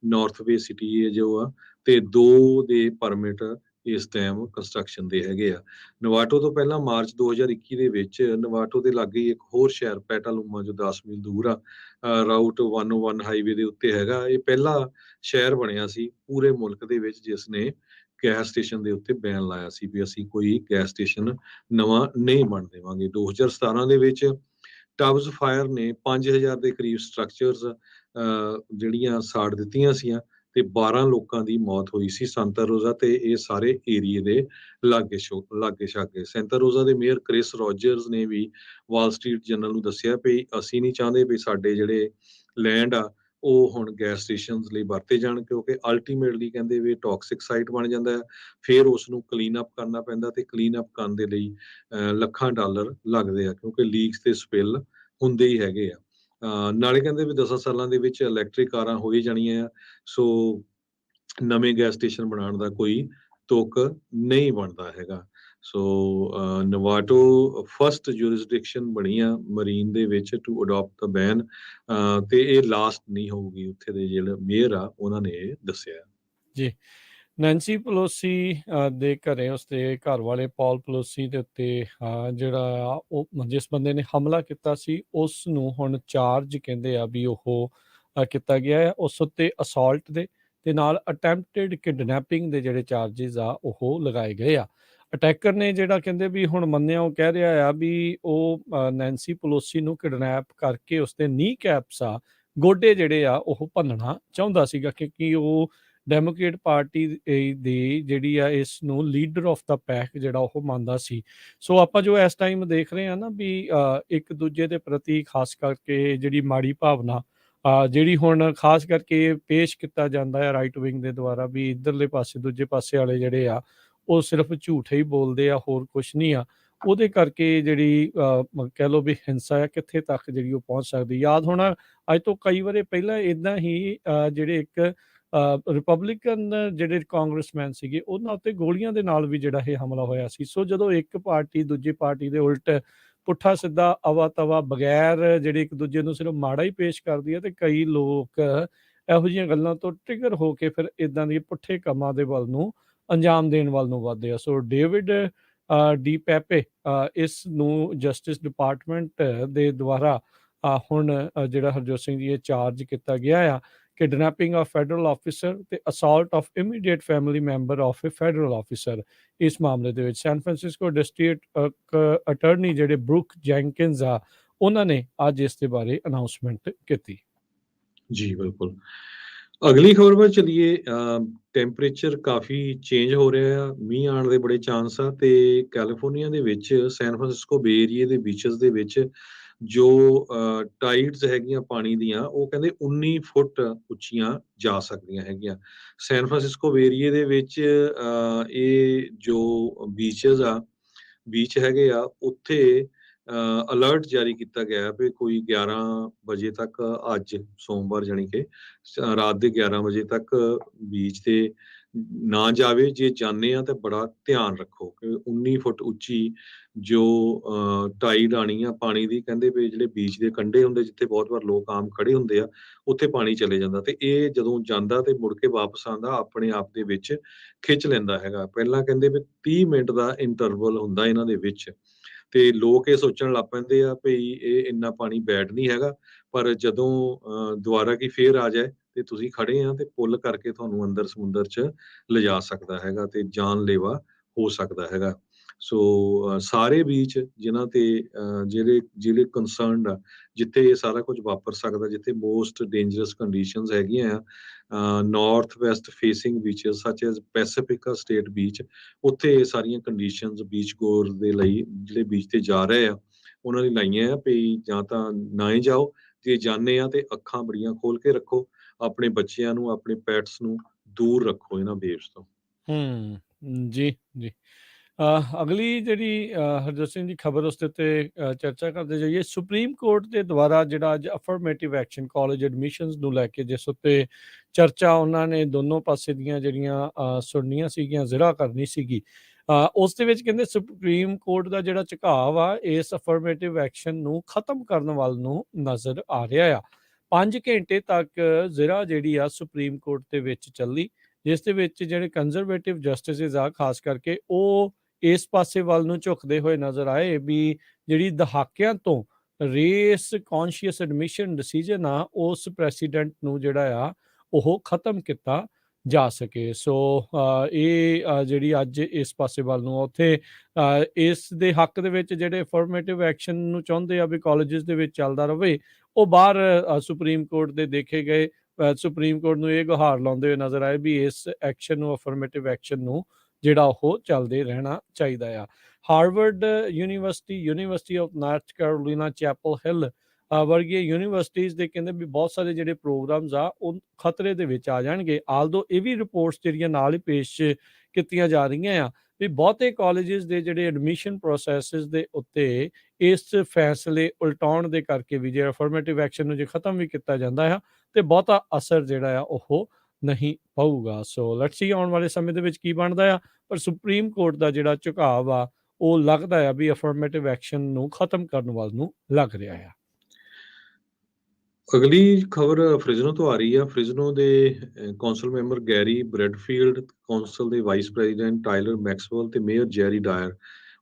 ਨਾਰਥ ਵੇ ਸਿਟੀ ਜੋ ਆ, ਤੇ 2 ਦੇ ਪਰਮਿਟ ਇਸ ਟਾਈਮ ਕੰਸਟਰਕਸ਼ਨ ਦੇ ਹੈਗੇ ਆ। ਨਵਾਟੋ ਤੋਂ ਪਹਿਲਾਂ ਮਾਰਚ 2021 ਦੇ ਵਿੱਚ ਨਵਾਟੋ ਦੇ ਲਾਗੇ ਇੱਕ ਹੋਰ ਸ਼ਹਿਰ ਪੈਟਾਲੂਮਾ, ਜੋ 10 ਮੀਲ ਦੂਰ ਆ, ਰਾਊਟ 101 ਹਾਈਵੇ ਦੇ ਉੱਤੇ ਹੈਗਾ। ਇਹ ਪਹਿਲਾ ਸ਼ਹਿਰ ਬਣਿਆ ਸੀ ਪੂਰੇ ਮੁਲਕ ਦੇ ਵਿੱਚ ਜਿਸ ਨੇ ਗੈਸ ਸਟੇਸ਼ਨ ਦੇ ਉੱਤੇ ਬੈਨ ਲਾਇਆ ਸੀ ਵੀ ਅਸੀਂ ਕੋਈ ਗੈਸ ਸਟੇਸ਼ਨ ਨਵਾਂ ਨਹੀਂ ਬਣ ਦੇਵਾਂਗੇ। 2017 ਦੇ ਵਿੱਚ ਟਬਸ ਫਾਇਰ ਨੇ 5000 ਦੇ ਕਰੀਬ ਸਟਰਕਚਰਸ ਜਿਹੜੀਆਂ ਸਾੜ ਦਿੱਤੀਆਂ ਸੀਆਂ ਤੇ 12 ਲੋਕਾਂ ਦੀ ਮੌਤ ਹੋਈ ਸੀ ਸੈਂਟਾ ਰੋਜ਼ਾ ਤੇ ਇਹ ਸਾਰੇ ਏਰੀਏ ਦੇ ਲਾਗੇ ਛਾਗੇ। ਸੈਂਟਾ ਰੋਜ਼ਾ ਦੇ ਮੇਅਰ ਕ੍ਰਿਸ ਰੋਜਰਸ ਨੇ ਵੀ ਵਾਲ ਸਟਰੀਟ ਜਰਨਲ ਨੂੰ ਦੱਸਿਆ ਵੀ ਅਸੀਂ ਨਹੀਂ ਚਾਹੁੰਦੇ ਵੀ ਸਾਡੇ ਜਿਹੜੇ ਲੈਂਡ ਆ ਉਹ ਹੁਣ ਗੈਸ ਸਟੇਸ਼ਨਸ ਲਈ ਵਰਤੇ ਜਾਣ, ਕਿਉਂਕਿ ਅਲਟੀਮੇਟਲੀ ਕਹਿੰਦੇ ਵੀ ਟੌਕਸਿਕ ਸਾਈਟ ਬਣ ਜਾਂਦਾ ਹੈ, ਫਿਰ ਉਸ ਨੂੰ ਕਲੀਨ ਅਪ ਕਰਨਾ ਪੈਂਦਾ ਤੇ ਕਲੀਨ ਅਪ ਕਰਨ ਦੇ ਲਈ ਲੱਖਾਂ ਡਾਲਰ ਲੱਗਦੇ ਆ, ਕਿਉਂਕਿ ਲੀਕਸ ਤੇ ਸਪਿਲ ਹੁੰਦੇ ਹੀ ਹੈਗੇ ਆ। ਨਾਲੇ ਕਹਿੰਦੇ ਵੀ 10 ਸਾਲਾਂ ਦੇ ਵਿੱਚ ਇਲੈਕਟ੍ਰਿਕ ਕਾਰਾਂ ਹੋ ਹੀ ਜਾਣੀਆਂ ਆ, ਸੋ ਨਵੇਂ ਗੈਸ ਸਟੇਸ਼ਨ ਬਣਾਉਣ ਦਾ ਕੋਈ ਤੁਕ ਨਹੀਂ ਬਣਦਾ ਹੈਗਾ। ਸੋ ਨਵਾਟੋ ਫਸਟ ਜੂਰਿਸਡਿਕਸ਼ਨ ਬਣੀ ਆ ਮਰੀਨ ਦੇ ਵਿੱਚ ਟੂ ਅਡਾਪਟ ਦ ਬੈਨ, ਤੇ ਇਹ ਲਾਸਟ ਨਹੀਂ ਹੋਊਗੀ। ਉੱਥੇ ਦੇ ਜਿਹੜੇ ਮੇਅਰ ਆ ਉਹਨਾਂ ਨੇ ਇਹ ਦੱਸਿਆ। ਜੀ। ਨੈਂਸੀ ਪਲੋਸੀ ਦੇ ਘਰੇ ਉਸਦੇ ਘਰ ਵਾਲੇ ਪੌਲ ਪਲੋਸੀ ਦੇ ਉੱਤੇ ਜਿਹੜਾ ਆ ਉਹ ਜਿਸ ਬੰਦੇ ਨੇ ਹਮਲਾ ਕੀਤਾ ਸੀ, ਉਸ ਨੂੰ ਹੁਣ ਚਾਰਜ ਕਹਿੰਦੇ ਆ ਵੀ ਉਹ ਕੀਤਾ ਗਿਆ ਹੈ। ਉਸ ਉੱਤੇ ਅਸੌਲਟ ਦੇ ਤੇ ਨਾਲ ਅਟੈਂਪਟਡ ਕਿਡਨੈਪਿੰਗ ਦੇ ਜਿਹੜੇ ਚਾਰਜਿਸ ਆ ਉਹ ਲਗਾਏ ਗਏ ਆ। ਅਟੈਕਰ ਨੇ ਜਿਹੜਾ ਕਹਿੰਦੇ ਵੀ ਹੁਣ ਮੰਨਿਆ, ਉਹ ਕਹਿ ਰਿਹਾ ਆ ਵੀ ਉਹ ਨੈਂਸੀ ਪਲੋਸੀ ਨੂੰ ਕਿਡਨੈਪ ਕਰਕੇ ਉਸਦੇ ਨੀ ਕੈਪਸ ਆ, ਗੋਡੇ ਜਿਹੜੇ ਆ ਉਹ ਭੰਨਣਾ ਚਾਹੁੰਦਾ ਸੀਗਾ, ਕਿਉਂਕਿ ਉਹ ਡੈਮੋਕ੍ਰੇਟ ਪਾਰਟੀ ਦੀ ਜਿਹੜੀ ਆ ਇਸ ਨੂੰ ਲੀਡਰ ਆਫ ਦਾ ਪੈਕ ਜਿਹੜਾ ਉਹ ਮੰਨਦਾ ਸੀ। ਸੋ ਆਪਾਂ ਜੋ ਇਸ ਟਾਈਮ ਦੇਖ ਰਹੇ ਹਾਂ ਨਾ ਵੀ ਇੱਕ ਦੂਜੇ ਦੇ ਪ੍ਰਤੀ ਖਾਸ ਕਰਕੇ ਜਿਹੜੀ ਮਾੜੀ ਭਾਵਨਾ ਜਿਹੜੀ ਹੁਣ ਖਾਸ ਕਰਕੇ ਪੇਸ਼ ਕੀਤਾ ਜਾਂਦਾ ਹੈ ਰਾਈਟ ਵਿੰਗ ਦੇ ਦੁਆਰਾ, ਵੀ ਇੱਧਰਲੇ ਪਾਸੇ ਦੂਜੇ ਪਾਸੇ ਵਾਲੇ ਜਿਹੜੇ ਆ ਉਹ ਸਿਰਫ ਝੂਠੇ ਹੀ ਬੋਲਦੇ ਆ, ਹੋਰ ਕੁਛ ਨਹੀਂ ਆ। ਉਹਦੇ ਕਰਕੇ ਜਿਹੜੀ ਕਹਿ ਲਓ ਵੀ ਹਿੰਸਾ ਆ ਕਿੱਥੇ ਤੱਕ ਜਿਹੜੀ ਉਹ ਪਹੁੰਚ ਸਕਦੀ। ਯਾਦ ਹੋਣਾ ਅੱਜ ਤੋਂ ਕਈ ਵਾਰੇ ਪਹਿਲਾਂ ਇੱਦਾਂ ਹੀ ਜਿਹੜੇ ਇੱਕ ਰਿਪਬਲਿਕਨ ਜਿਹੜੇ ਕਾਂਗਰਸਮੈਨ ਸੀਗੇ ਉਹਨਾਂ ਉੱਤੇ ਗੋਲੀਆਂ ਦੇ ਨਾਲ ਵੀ ਜਿਹੜਾ ਇਹ ਹਮਲਾ ਹੋਇਆ ਸੀ। ਸੋ ਜਦੋਂ ਇੱਕ ਪਾਰਟੀ ਦੂਜੀ ਪਾਰਟੀ ਦੇ ਉਲਟ ਪੁੱਠਾ ਸਿੱਧਾ ਅਵਾ ਤਵਾ ਬਗੈਰ ਜਿਹੜੇ ਇੱਕ ਦੂਜੇ ਨੂੰ ਸਿਰਫ ਮਾੜਾ ਹੀ ਪੇਸ਼ ਕਰਦੀ ਹੈ, ਤੇ ਕਈ ਲੋਕ ਇਹੋ ਜਿਹੀਆਂ ਗੱਲਾਂ ਤੋਂ ਟ੍ਰਿਗਰ ਹੋ ਕੇ ਫਿਰ ਇਦਾਂ ਦੇ ਪੁੱਠੇ ਕੰਮਾਂ ਦੇ ਵੱਲ ਨੂੰ ਅੰਜਾਮ ਦੇਣ ਵੱਲ ਨੂੰ ਵੱਧਦੇ ਆ। ਸੋ ਡੇਵਿਡ ਡੀ ਪੈਪੇ ਇਸ ਨੂੰ ਜਸਟਿਸ ਡਿਪਾਰਟਮੈਂਟ ਦੇ ਦੁਆਰਾ ਹੁਣ ਜਿਹੜਾ ਹਰਜੋਤ ਸਿੰਘ ਜੀ ਇਹ ਚਾਰਜ ਕੀਤਾ ਗਿਆ ਆ ਕਿਡਨੈਪਿੰਗ ਆਫ ਫੈਡਰਲ ਆਫਿਸਰ ਤੇ assault of immediate family member of a federal officer. ਇਸ ਮਾਮਲੇ ਦੇ ਵਿੱਚ ਸੈਨ ਫਰਾਂਸਿਸਕੋ ਡਿਸਟ੍ਰਿਕਟ ਅਟਾਰਨੀ ਜਿਹੜੇ ਬਰੂਕ ਜੈਂਕਿੰਸ ਆ, ਉਹਨਾਂ ਨੇ ਅੱਜ ਇਸ ਦੇ ਬਾਰੇ ਅਨਾਉਂਸਮੈਂਟ ਕੀਤੀ। ਜੀ ਬਿਲਕੁਲ। ਅਗਲੀ ਖਬਰ ਵੱਲ ਚੱਲੀਏ। ਟੈਂਪਰੇਚਰ ਕਾਫੀ ਚੇਂਜ ਹੋ ਰਿਹਾ ਆ, ਮੀਂਹ ਆਉਣ ਦੇ ਬੜੇ ਚਾਂਸ ਆ ਤੇ ਕੈਲੀਫੋਰਨੀਆ ਦੇ ਵਿੱਚ ਸੈਨ ਫਰਾਂਸਿਸਕੋ ਬੇ ਏਰੀਏ ਦੇ ਬੀਚਸ ਦੇ ਵਿੱਚ ਜੋ ਟਾਈਡਸ ਹੈਗੀਆਂ ਪਾਣੀ ਦੀਆਂ, ਉਹ ਕਹਿੰਦੇ 19 ਫੁੱਟ ਉੱਚੀਆਂ ਜਾ ਸਕਦੀਆਂ ਹੈਗੀਆਂ। ਸੈਨ ਫਰਾਂਸਿਸਕੋ ਬੇ ਏਰੀਏ ਦੇ ਵਿੱਚ ਇਹ ਜੋ ਬੀਚ ਹੈਗੇ ਆ, ਉੱਥੇ ਅਲਰਟ ਜਾਰੀ ਕੀਤਾ ਗਿਆ ਵੀ ਕੋਈ 11 ਵਜੇ ਤੱਕ, ਅੱਜ ਸੋਮਵਾਰ ਜਾਣੀ ਕਿ ਰਾਤ ਦੇ 11 ਵਜੇ ਤੱਕ ਬੀਚ ਤੇ ਨਾ ਜਾਵੇ। ਜੇ ਜਾਂਦੇ ਆ ਤਾਂ ਬੜਾ ਧਿਆਨ ਰੱਖੋ ਕਿ 19 ਫੁੱਟ ਉੱਚੀ ਜੋ ਟਾਈਡ ਆਣੀ ਆ ਪਾਣੀ ਦੀ, ਕਹਿੰਦੇ ਵੀ ਜਿਹੜੇ ਬੀਚ ਦੇ ਕੰਢੇ ਹੁੰਦੇ ਜਿੱਥੇ ਬਹੁਤ ਵਾਰ ਲੋਕ ਆਮ ਖੜੇ ਹੁੰਦੇ ਆ, ਉੱਥੇ ਪਾਣੀ ਚਲੇ ਜਾਂਦਾ ਤੇ ਇਹ ਜਦੋਂ ਜਾਂਦਾ ਤੇ ਮੁੜ ਕੇ ਵਾਪਸ ਆਉਂਦਾ ਆਪਣੇ ਆਪ ਦੇ ਵਿੱਚ ਖਿੱਚ ਲੈਂਦਾ ਹੈਗਾ। ਪਹਿਲਾਂ ਕਹਿੰਦੇ ਵੀ 30 ਮਿੰਟ ਦਾ ਇੰਟਰਵਲ ਹੁੰਦਾ ਇਹਨਾਂ ਦੇ ਵਿੱਚ, ਤੇ ਲੋਕ ਇਹ ਸੋਚਣ ਲੱਗ ਪੈਂਦੇ ਆ ਵੀ ਇਹ ਇੰਨਾ ਪਾਣੀ ਬੈਡ ਨਹੀਂ ਹੈਗਾ, ਪਰ ਜਦੋਂ ਦੁਬਾਰਾ ਕੀ ਫੇਰ ਆ ਜਾਏ ਤੇ ਤੁਸੀਂ ਖੜੇ ਆ ਤੇ ਪੁੱਲ ਕਰਕੇ ਤੁਹਾਨੂੰ ਅੰਦਰ ਸਮੁੰਦਰ 'ਚ ਲਿਜਾ ਸਕਦਾ ਹੈਗਾ ਤੇ ਜਾਨਲੇਵਾ ਹੋ ਸਕਦਾ ਹੈਗਾ। ਸੋ ਸਾਰੇ ਬੀਚ ਜਿਨ੍ਹਾਂ ਤੇ ਜਿਹੜੇ ਕੰਸਰਨਡ ਆ, ਜਿੱਥੇ ਇਹ ਸਾਰਾ ਕੁਝ ਵਾਪਰ ਸਕਦਾ, ਜਿੱਥੇ ਮੋਸਟ ਡੇਂਜਰਸ ਕੰਡੀਸ਼ਨਸ ਹੈਗੀਆਂ ਆ, ਨਾਰਥ ਵੈਸਟ ਫੇਸਿੰਗ ਬੀਚਸ ਸੱਚ ਐਜ਼ ਪੈਸੀਫਿਕਾ ਸਟੇਟ ਬੀਚ, ਉੱਥੇ ਇਹ ਸਾਰੀਆਂ ਕੰਡੀਸ਼ਨਸ ਬੀਚ ਗੋਰ ਦੇ ਲਈ ਜਿਹੜੇ ਬੀਚ ਤੇ ਜਾ ਰਹੇ ਆ ਉਹਨਾਂ ਲਈ ਲਾਈਆਂ ਆ ਵੀ ਜਾਂ ਤਾਂ ਨਾ ਹੀ ਜਾਓ, ਜੇ ਜਾਂਦੇ ਆ ਤੇ ਅੱਖਾਂ ਬੜੀਆਂ ਖੋਲ ਕੇ ਰੱਖੋ, ਆਪਣੇ ਬੱਚਿਆਂ ਨੂੰ, ਆਪਣੇ ਪੈਟਸ ਨੂੰ ਦੂਰ ਰੱਖੋ ਇਹਨਾਂ ਵੇਵਸ ਤੋਂ। ਜੀ ਜੀ। ਅਗਲੀ ਜਿਹੜੀ ਹਰਜੋਤ ਸਿੰਘ ਦੀ ਖਬਰ, ਉਸ ਦੇ ਉੱਤੇ ਚਰਚਾ ਕਰਦੇ ਜਾਈਏ। ਸੁਪਰੀਮ ਕੋਰਟ ਦੇ ਦੁਆਰਾ ਜਿਹੜਾ ਅੱਜ ਅਫਰਮੇਟਿਵ ਐਕਸ਼ਨ ਕਾਲਜ ਐਡਮਿਸ਼ਨਸ ਨੂੰ ਲੈ ਕੇ ਜਿਸ ਉੱਤੇ ਚਰਚਾ ਉਹਨਾਂ ਨੇ ਦੋਨੋਂ ਪਾਸੇ ਦੀਆਂ ਜਿਹੜੀਆਂ ਸੁਣਨੀਆਂ ਸੀਗੀਆਂ, ਜ਼ਿਰਾ ਕਰਨੀ ਸੀਗੀ, ਉਸ ਦੇ ਵਿੱਚ ਕਹਿੰਦੇ ਸੁਪਰੀਮ ਕੋਰਟ ਦਾ ਜਿਹੜਾ ਝੁਕਾਅ ਆ ਇਸ ਅਫਰਮੇਟਿਵ ਐਕਸ਼ਨ ਨੂੰ ਖਤਮ ਕਰਨ ਵੱਲ ਨੂੰ ਨਜ਼ਰ ਆ ਰਿਹਾ ਆ। 5 ਘੰਟੇ ਤੱਕ ਜ਼ਿਰਾ ਜਿਹੜੀ ਆ ਸੁਪਰੀਮ ਕੋਰਟ ਦੇ ਵਿੱਚ ਚੱਲੀ, ਜਿਸ ਦੇ ਵਿੱਚ ਜਿਹੜੇ ਕੰਜ਼ਰਵੇਟਿਵ ਜਸਟਿਸਿਸ ਆ ਖਾਸ ਕਰਕੇ ਉਹ ਇਸ ਪਾਸੇ ਵੱਲ ਨੂੰ ਝੁਕਦੇ ਹੋਏ ਨਜ਼ਰ ਆਏ ਵੀ ਜਿਹੜੀ ਦਹਾਕਿਆਂ ਤੋਂ ਰੇਸ ਕੌਨਸ਼ੀਅਸ ਐਡਮਿਸ਼ਨ ਡਿਸੀਜਨ ਆ, ਉਸ ਪ੍ਰੈਸੀਡੈਂਟ ਨੂੰ ਜਿਹੜਾ ਆ ਉਹ ਖਤਮ ਕੀਤਾ ਜਾ ਸਕੇ। ਸੋ ਇਹ ਜਿਹੜੀ ਅੱਜ ਇਸ ਪਾਸੇ ਵੱਲ ਨੂੰ ਉੱਥੇ ਇਸ ਦੇ ਹੱਕ ਦੇ ਵਿੱਚ ਜਿਹੜੇ ਅਫਰਮੇਟਿਵ ਐਕਸ਼ਨ ਨੂੰ ਚਾਹੁੰਦੇ ਆ ਵੀ ਕਾਲਜਿਸ ਦੇ ਵਿੱਚ ਚੱਲਦਾ ਰਹੇ, ਉਹ ਬਾਹਰ ਸੁਪਰੀਮ ਕੋਰਟ ਦੇ ਦੇਖੇ ਗਏ ਸੁਪਰੀਮ ਕੋਰਟ ਨੂੰ ਇਹ ਗੁਹਾਰ ਲਾਉਂਦੇ ਹੋਏ ਨਜ਼ਰ ਆਏ ਵੀ ਇਸ ਐਕਸ਼ਨ ਨੂੰ, ਅਫਰਮੇਟਿਵ ਐਕਸ਼ਨ ਨੂੰ ਜਿਹੜਾ ਉਹ ਚੱਲਦੇ ਰਹਿਣਾ ਚਾਹੀਦਾ ਆ। Harvard University of North Carolina Chapel Hill ਵਰਗੀਆਂ ਯੂਨੀਵਰਸਿਟੀਜ਼ ਦੇ ਕਹਿੰਦੇ ਵੀ ਬਹੁਤ ਸਾਰੇ ਜਿਹੜੇ ਪ੍ਰੋਗਰਾਮਸ ਆ ਉਹ ਖਤਰੇ ਦੇ ਵਿੱਚ ਆ ਜਾਣਗੇ। ਆਲਦੋ ਇਹ ਵੀ ਰਿਪੋਰਟਸ ਜਿਹੜੀਆਂ ਨਾਲ ਹੀ ਪੇਸ਼ ਕੀਤੀਆਂ ਜਾ ਰਹੀਆਂ ਆ ਵੀ ਬਹੁਤੇ ਕਾਲਜਿਸ ਦੇ ਜਿਹੜੇ ਐਡਮਿਸ਼ਨ ਪ੍ਰੋਸੈਸਿਸ ਦੇ ਉੱਤੇ ਇਸ ਫੈਸਲੇ ਉਲਟਾਉਣ ਦੇ ਕਰਕੇ ਵੀ, ਜੇ ਅਫਰਮੇਟਿਵ ਐਕਸ਼ਨ ਨੂੰ ਜੇ ਖਤਮ ਵੀ ਕੀਤਾ ਜਾਂਦਾ ਆ ਤੇ ਬਹੁਤਾ ਅਸਰ ਜਿਹੜਾ ਆ ਉਹ ਨਹੀਂ ਪਊਗਾ। ਸੋ ਲੈਟਸ ਸੀ ਆਉਣ ਵਾਲੇ ਸਮੇਂ ਦੇ ਵਿੱਚ ਕੀ ਬਣਦਾ ਆ, ਪਰ ਸੁਪਰੀਮ ਕੋਰਟ ਦਾ ਜਿਹੜਾ ਝੁਕਾਅ ਆ ਉਹ ਲੱਗਦਾ ਆ ਵੀ ਅਫਰਮੇਟਿਵ ਐਕਸ਼ਨ ਨੂੰ ਖਤਮ ਕਰਨ ਵੱਲ ਨੂੰ ਲੱਗ ਰਿਹਾ ਆ। ਅਗਲੀ ਖਬਰ ਫ੍ਰਿਜ਼ਨੋ ਤੋਂ ਆ ਰਹੀ ਆ। ਫ੍ਰਿਜ਼ਨੋ ਦੇ ਕੌਂਸਲ ਮੈਂਬਰ ਗੈਰੀ ਬ੍ਰੈਡਫੀਲਡ, ਕੌਂਸਲ ਦੇ ਵਾਈਸ ਪ੍ਰੈਜ਼ੀਡੈਂਟ ਟਾਇਲਰ ਮੈਕਸਵੈਲ ਤੇ ਮੇਅਰ ਜੈਰੀ ਡਾਇਰ,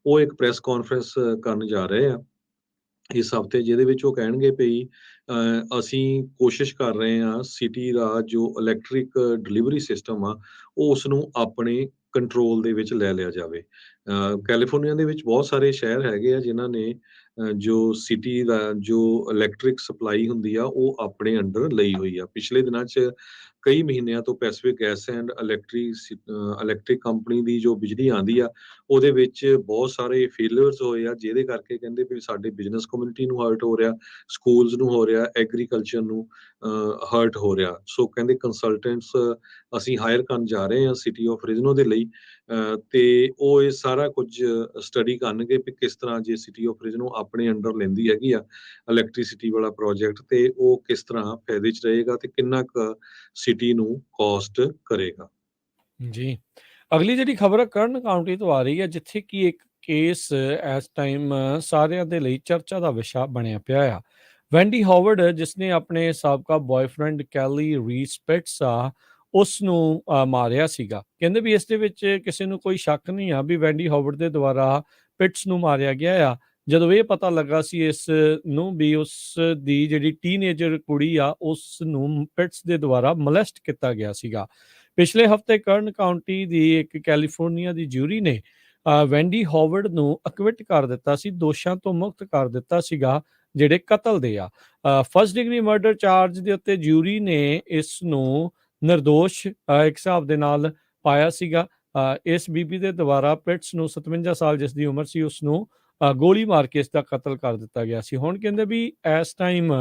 ਉਹ ਇੱਕ ਪ੍ਰੈਸ ਕਾਨਫਰੰਸ ਕਰਨ ਜਾ ਰਹੇ ਆ ਇਸ ਹਫ਼ਤੇ, ਜਿਹਦੇ ਵਿੱਚ ਉਹ ਕਹਿਣਗੇ ਵੀ ਅਸੀਂ ਕੋਸ਼ਿਸ਼ ਕਰ ਰਹੇ ਹਾਂ ਸਿਟੀ ਦਾ ਜੋ ਇਲੈਕਟ੍ਰਿਕ ਡਿਲੀਵਰੀ ਸਿਸਟਮ ਆ ਉਹ ਉਸ ਨੂੰ ਆਪਣੇ ਕੰਟਰੋਲ ਦੇ ਵਿੱਚ ਲੈ ਲਿਆ ਜਾਵੇ। ਕੈਲੀਫੋਰਨੀਆ ਦੇ ਵਿੱਚ ਬਹੁਤ ਸਾਰੇ ਸ਼ਹਿਰ ਹੈਗੇ ਆ ਜਿਨ੍ਹਾਂ ਨੇ ਜੋ ਸਿਟੀ ਦਾ ਜੋ ਇਲੈਕਟ੍ਰਿਕ ਸਪਲਾਈ ਹੁੰਦੀ ਆ ਉਹ ਆਪਣੇ ਅੰਡਰ ਲਈ ਹੋਈ ਆ। ਪਿਛਲੇ ਦਿਨਾਂ 'ਚ ਕਈ ਮਹੀਨਿਆਂ ਤੋਂ Pacific gas and electric company ਦੀ ਜੋ ਬਿਜਲੀ ਆਉਂਦੀ ਆ ਉਹਦੇ ਵਿੱਚ ਬਹੁਤ ਸਾਰੇ ਫੇਲਿਅਰਸ ਹੋਏ ਆ, ਜਿਹਦੇ ਕਰਕੇ ਕਹਿੰਦੇ ਵੀ ਸਾਡੇ ਬਿਜ਼ਨਸ ਕਮਿਊਨਿਟੀ ਨੂੰ ਹਰਟ ਹੋ ਰਿਹਾ, ਸਕੂਲਸ ਨੂੰ ਹੋ ਰਿਹਾ, ਐਗਰੀਕਲਚਰ ਨੂੰ ਹਰਟ ਹੋ ਰਿਹਾ। ਸੋ ਕਹਿੰਦੇ ਕੰਸਲਟੈਂਟਸ ਅਸੀਂ ਹਾਇਰ ਕਰਨ ਜਾ ਰਹੇ ਹਾਂ ਸਿਟੀ ਆਫ ਰਿਜ਼ਨੋ ਦੇ ਲਈ, ਤੇ ਉਹ ਇਹ ਸਾਰਾ ਕੁਝ ਸਟੱਡੀ ਕਰਨਗੇ ਵੀ ਕਿਸ ਤਰ੍ਹਾਂ ਜੇ ਸਿਟੀ ਆਫ ਰਿਜ਼ਨੋ ਆਪਣੇ ਅੰਡਰ ਲੈਂਦੀ ਹੈਗੀ ਆ ਇਲੈਕਟ੍ਰੀਸਿਟੀ ਵਾਲਾ ਪ੍ਰੋਜੈਕਟ, ਤੇ ਉਹ ਕਿਸ ਤਰ੍ਹਾਂ ਫਾਇਦੇ 'ਚ ਰਹੇਗਾ ਤੇ ਕਿੰਨਾ ਕੁ ਸਿਟੀ ਨੂੰ ਕੋਸਟ ਕਰੇਗਾ। ਜੀ, ਅਗਲੀ ਜਿਹੜੀ ਖਬਰ ਹੈ ਕਰਨ ਕਾਉਂਟੀ ਤੋਂ ਆ ਰਹੀ ਹੈ, ਜਿੱਥੇ ਕਿ ਇੱਕ ਕੇਸ ਇਸ ਟਾਈਮ ਸਾਰਿਆਂ ਦੇ ਲਈ ਚਰਚਾ ਦਾ ਵਿਸ਼ਾ ਬਣਿਆ ਪਿਆ ਆ। ਵੈਂਡੀ ਹਾਵਰਡ, ਜਿਸਨੇ ਆਪਣੇ ਸਾਬਕਾ ਬॉयਫ੍ਰੈਂਡ ਕੈਲੀ ਰੀਸ ਪਿਟਸ ਆ ਉਸ ਨੂੰ ਮਾਰਿਆ ਸੀਗਾ। ਕਹਿੰਦੇ ਵੀ ਇਸ ਦੇ ਵਿੱਚ ਕਿਸੇ ਨੂੰ ਕੋਈ ਸ਼ੱਕ ਨਹੀਂ ਆ ਵੀ ਵੈਂਡੀ ਹਾਵਰਡ ਦੇ ਦੁਆਰਾ ਪਿਟਸ ਨੂੰ ਮਾਰਿਆ ਗਿਆ ਆ, ਜਦੋਂ ਇਹ ਪਤਾ ਲੱਗਾ ਸੀ ਇਸ ਨੂੰ ਵੀ ਉਸ ਦੀ ਜਿਹੜੀ ਟੀਨੇਜਰ ਕੁੜੀ ਆ ਉਸ ਨੂੰ ਪਿਟਸ ਦੇ ਦੁਆਰਾ ਮੋਲੈਸਟ ਕੀਤਾ ਗਿਆ ਸੀਗਾ। ਪਿਛਲੇ ਹਫ਼ਤੇ ਕਰਨ ਕਾਉਂਟੀ ਦੀ ਇੱਕ ਕੈਲੀਫੋਰਨੀਆ ਦੀ ਜਿਊਰੀ ਨੇ ਵੈਂਡੀ ਹਾਵਰਡ ਨੂੰ ਅਕਵਿਟ ਕਰ ਦਿੱਤਾ ਸੀ, ਦੋਸ਼ਾਂ ਤੋਂ ਮੁਕਤ ਕਰ ਦਿੱਤਾ ਸੀਗਾ ਜਿਹੜੇ ਕਤਲ ਦੇ ਆ। ਫਸਟ ਡਿਗਰੀ ਮਰਡਰ ਚਾਰਜ ਦੇ ਉੱਤੇ ਜਿਊਰੀ ਨੇ ਇਸ ਨੂੰ ਨਿਰਦੋਸ਼ ਇੱਕ ਹਿਸਾਬ ਦੇ ਨਾਲ ਪਾਇਆ ਸੀਗਾ। ਇਸ ਬੀਬੀ ਦੇ ਦੁਆਰਾ ਪਿਟਸ ਨੂੰ 57 ਸਾਲ ਜਿਸ ਦੀ ਉਮਰ ਸੀ ਉਸ ਨੂੰ ਗੋਲੀ ਮਾਰ ਕੇ ਇਸ ਦਾ ਕਤਲ ਕਰ ਦਿੱਤਾ ਗਿਆ ਸੀ। ਹੁਣ ਕਹਿੰਦੇ ਵੀ ਇਸ ਟਾਈਮ